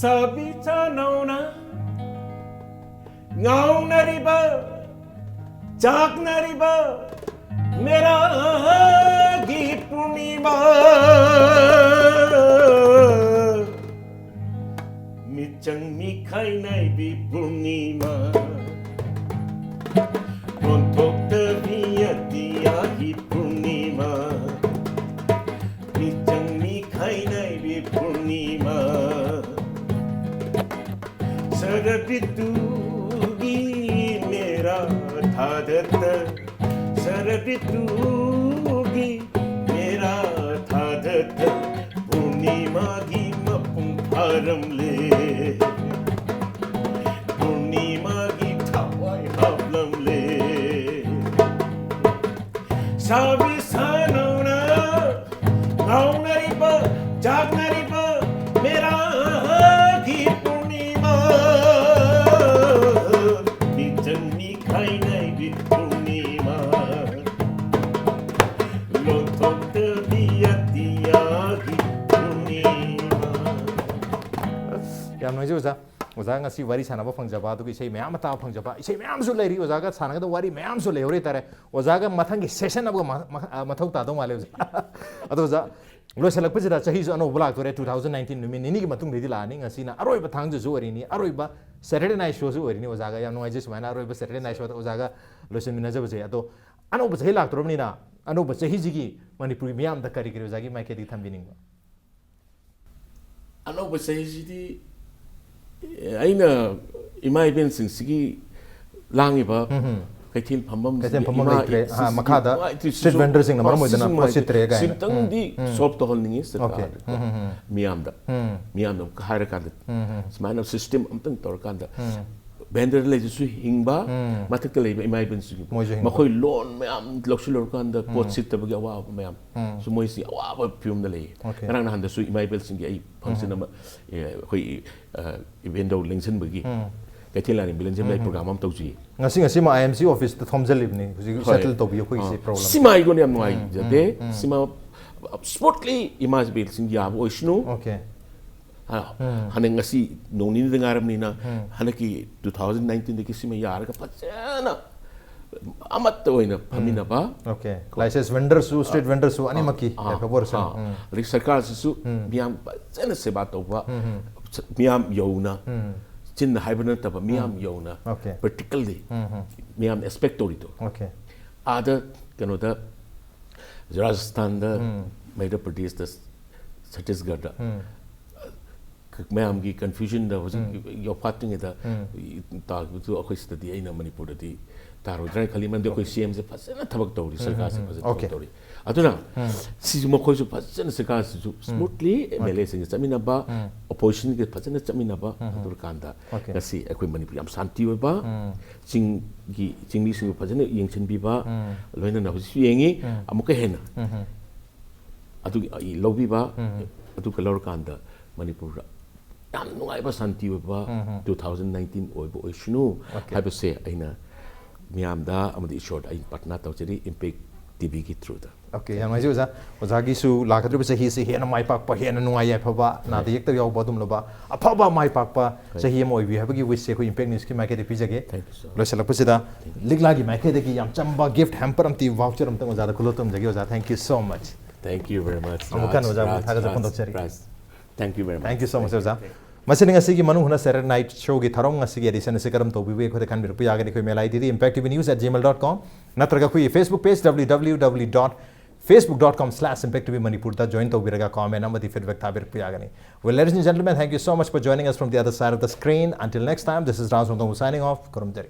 ꯁꯥꯕꯤ ꯁꯥꯅꯧꯅ ꯉꯥꯎꯅꯔꯤꯕ ꯆꯥꯛꯅꯔꯤꯕ ꯃꯦꯔꯥꯒꯤ ꯄꯨꯔꯅꯤꯃꯥ ꯃꯤꯆꯪ ꯃꯤꯈꯥꯏ ꯅꯥꯏꯕꯤ Purnima Kontoktabi atiyahi purnima Nichang mikhai naibi purnima Sarabitugi mera thadata Sarabitugi mera thadata Purnima gi mapung pharam le Purnima gi thawai hablam le Sabi sanona Gaunariba Jagnariba Mera gi purnima Nijan mikhai naibi purnima Lothokta biyatiya gi purnima ꯌꯥꯝ ꯅꯨꯡꯉꯥꯏꯖꯩ ꯑꯣꯖꯥ ꯑꯣꯖꯥ ꯉꯁꯤ ꯋꯥꯔꯤ ꯁꯥꯟꯅꯕ ꯐꯪꯖꯕ ꯑꯗꯨꯒ ꯏꯁꯩ ꯃꯌꯥꯝ ꯑꯃ ꯇꯥꯕ ꯐꯪꯖꯕ ꯏꯁꯩ ꯃꯌꯥꯝꯁꯨ ꯂꯩꯔꯤ ꯑꯣꯖꯥꯒ ꯁꯥꯟꯅꯒꯗꯕ ꯋꯥꯔꯤ ꯃꯌꯥꯝꯁꯨ ꯂꯩꯍꯧꯔꯤ ꯍꯥꯏꯇꯥꯔꯦ ꯑꯣꯖꯥꯒ ꯃꯊꯪꯒꯤ ꯁꯦꯁꯟ ꯑꯃꯒ ꯃꯊꯧ ꯇꯥꯗꯧ ꯃꯥꯜꯂꯦ ꯑꯣꯖꯥ ꯑꯗꯣ ꯑꯣꯖꯥ ꯂꯣꯏꯁꯤꯜꯂꯛꯄꯁꯤꯗ ꯆꯍꯤꯁꯨ ꯑꯅꯧꯕ ꯂꯥꯛꯇꯣꯔꯦ 2019 ꯅꯨꯃꯤꯠ ꯅꯤꯅꯤꯒꯤ ꯃꯇꯨꯡꯗꯩꯗꯤ ꯂꯥꯛꯑꯅꯤ ꯉꯁꯤꯅ ꯑꯔꯣꯏꯕ ꯊꯥꯡꯖꯁꯨ ꯑꯣꯏꯔꯤꯅꯤ ꯑꯔꯣꯏꯕ ꯁꯦꯇꯔꯗꯦ ꯅꯥꯏꯠ ꯁꯣꯁꯨ ꯑꯣꯏꯔꯤꯅꯤ ꯑꯣꯖꯥꯒ ꯌꯥꯝ ꯅꯨꯡꯉꯥꯏꯖꯩ ꯁꯨꯃꯥꯏꯅ ꯑꯔꯣꯏꯕ ꯁꯦꯇꯔꯗे ꯅꯥꯏꯠ ꯁꯣꯗ ꯑꯣꯖꯥꯒ ꯂꯣꯏꯁꯤꯟꯃꯤꯟꯅꯖꯕꯁꯦ ꯑꯗꯣ ꯑꯅꯧꯕ ꯆꯍꯤ ꯂꯥꯛꯇꯣꯔꯕꯅꯤꯅ ꯑꯅꯧꯕ ꯆꯍꯤꯁꯤꯒꯤ ꯃꯅꯤꯄꯨꯔꯤ ꯃꯤꯌꯥꯝꯗ ꯀꯔꯤ ꯀꯔꯤ ꯑꯣꯖꯥꯒꯤ ꯃꯥꯏꯀꯩꯗꯒꯤ ꯊꯝꯕꯤꯅꯤꯡꯕ ꯑꯅꯧꯕ ꯆꯍꯤꯁꯤꯗꯤ ꯑꯩꯅ ꯏꯃꯥ ꯏꯕꯦꯟꯁꯤꯡꯁꯤꯒꯤ ꯂꯥꯡꯉꯤꯕ ꯀꯩꯊꯦꯜ ꯐꯝꯐꯝ ꯂꯩꯇ꯭ꯔꯦ ꯃꯈꯥꯗ ꯁ꯭ꯇ꯭ꯔꯤꯠ ꯚꯦꯟꯗꯔꯁꯤꯡꯅ ꯃꯔꯝ ꯑꯣꯏꯗꯅ ꯄꯣꯠ ꯁꯤꯠꯇ꯭ꯔꯦ ꯀꯥꯏꯅ ꯁꯤꯝꯇꯪꯗꯤ ꯁꯣꯜꯕ ꯇꯧꯍꯟꯅꯤꯡꯉꯤ ꯁꯔꯀꯥꯔꯗ ꯃꯤꯌꯥꯝꯗ ꯍꯥꯏꯔꯀꯥꯟꯗ ꯁꯨꯃꯥꯏꯅ ꯁꯤꯁꯇꯦꯝ ꯑꯝꯇꯪ ꯇꯧꯔꯀꯥꯟꯗ ꯚꯦꯟꯗꯔ ꯂꯩꯗꯨꯁꯨ ꯍꯤꯡꯕ ꯃꯊꯛꯇ ꯂꯩꯕ ꯏꯃꯥ ꯏꯕꯦꯟꯁꯤꯡ ꯃꯈꯣꯏ ꯂꯣꯟ ꯃꯌꯥꯝ ꯂꯧꯁꯤꯜꯂꯨꯔꯀꯥꯟꯗ ꯄꯣꯠ ꯁꯤꯠꯇꯕꯒꯤ ꯑꯋꯥꯕ ꯃꯌꯥꯝ ꯁꯨ ꯃꯣꯏꯁꯤ ꯑꯋꯥꯕ ꯐꯤꯕꯝꯗ ꯂꯩꯌꯦ ꯉꯔꯥꯡ ꯅꯍꯥꯟꯗꯁꯨ ꯏꯃꯥ ꯏꯕꯦꯜꯁꯤꯡꯒꯤ ꯑꯩ ꯐꯪꯁꯟ ꯑꯃ ꯑꯩꯈꯣꯏ ꯏꯚꯦꯟꯗꯣ ꯂꯦꯡꯁꯤꯟꯕꯒꯤ ꯀꯩꯊꯦꯜ ꯂꯥꯟꯅꯤꯡꯕ ꯂꯦꯡꯁꯤꯟꯕ ꯑꯩ ꯄ꯭ꯔꯣꯒ꯭ꯔꯥꯝ ꯑꯃ ꯇꯧꯖꯩ ꯉꯁꯤꯃ IMC ꯑꯣꯐꯤꯁꯇ ꯊꯣꯝꯖꯤꯜꯂꯤꯕꯅꯤ ꯍꯧꯖꯤꯛ ꯁꯦꯇꯜ ꯇꯧꯕꯤꯌꯨ ꯑꯩꯈꯣꯏꯒꯤ ꯄ꯭ꯔꯣꯕ꯭ꯂꯦꯝ ꯁꯤꯃ ꯑꯩꯉꯣꯟꯗ ꯌꯥꯝ ꯅꯨꯡꯉꯥꯏꯖꯗꯦ ꯁꯤꯃ ꯁ꯭ꯄꯣꯔꯠꯂꯤ ꯏꯃꯥ ꯏꯕꯦꯜꯁꯤꯡ ꯌꯥꯕ ꯑꯣꯏꯁꯅꯨ ꯍꯟꯗꯛ ꯉꯁꯤ ꯅꯣꯡ ꯅꯤꯅꯤꯗ ꯉꯥꯏꯔꯕꯅꯤꯅ ꯍꯟꯗꯛꯀꯤ 2019ꯗꯒꯤ ꯁꯤꯃ ꯌꯥꯔꯒ ꯐꯖꯅ ꯑꯃꯠꯇ ꯑꯣꯏꯅ ꯐꯝꯃꯤꯟꯅꯕ ꯂꯥꯏꯁꯦꯟꯁ ꯚꯦꯟꯗꯔꯁꯨ ꯁ꯭ꯇ꯭ꯔꯤꯠ ꯚꯦꯟꯗꯔꯁꯨ ꯑꯅꯤꯃꯛꯀꯤ ꯌꯥꯏꯐꯕ ꯑꯗꯒꯤ ꯁꯔꯀꯥꯔꯁꯤꯁꯨ ꯃꯤꯌꯥꯝ ꯐꯖꯅ ꯁꯦꯕꯥ ꯇꯧꯕ ꯃꯤꯌꯥꯝ ꯌꯧꯅ ꯆꯤꯟꯅ ꯍꯥꯏꯕ ꯅꯠꯇꯕ ꯃꯤꯌꯥꯝ ꯌꯧꯅ ꯄ꯭ꯔꯦꯛꯇꯤꯀꯦꯜꯂꯤ ꯃꯤꯌꯥꯝ ꯑꯦꯛꯁꯄꯦꯛ ꯇꯧꯔꯤꯗꯣ ꯑꯥꯗ ꯀꯩꯅꯣꯗ Rajasthan Madhya Pradesh da Chhattisgarh da mayam gi confusion da yo pating da ta tu akhoi study aina Manipur da di taro drai khali man de koi CM se phasana thabak tawri sarkar se phasana tawri aduna si mo khoi su phasana sarkar su smoothly MLA sing chamina ba opposition ge phasana chamina ba adur kanda kasi akhoi Manipur yam santi oi ba chingli sing phasana yengchin bi ba loina na hu yengi amuka hena adu lobi ba adu kalor kanda Manipur yam nungai ba santi oi ba 2019 oi ba oishnu haiba se aina miamda amadi ishort ai patna tawcheri impact tv ki through da okay yang ai oza oza gi su lakadru se hi se hena mai pak pa hena nungai ya phaba na de yek yaw badum loba aphaba mai pak pa se hi moi bi habagi wish se ko impact news ki mai ke de pijage lo selak pusida ligla gi mai ke de ki yam chamba gift hamper am ti voucher am tang oza da kulotum jagi oza thank you so much thank you very much amukan oza thaga ja pondok cheri thank you very much thank you so much oza Masini ngasi Manung Hutna Saturday Night Show gi tharong ngasi gi edition se karam to biwe khode kan biru yaga ni koi mail id di impacttvnews@gmail.com natraga koi Facebook page www.facebook.com/impactvmanipur da join to biraga comment amadi feedback ta biru yaga ni. Well, ladies and gentlemen, thank you so much for joining us from the other side of the screen. Until next time, this is Raj Nongthombam signing off. Karam jari.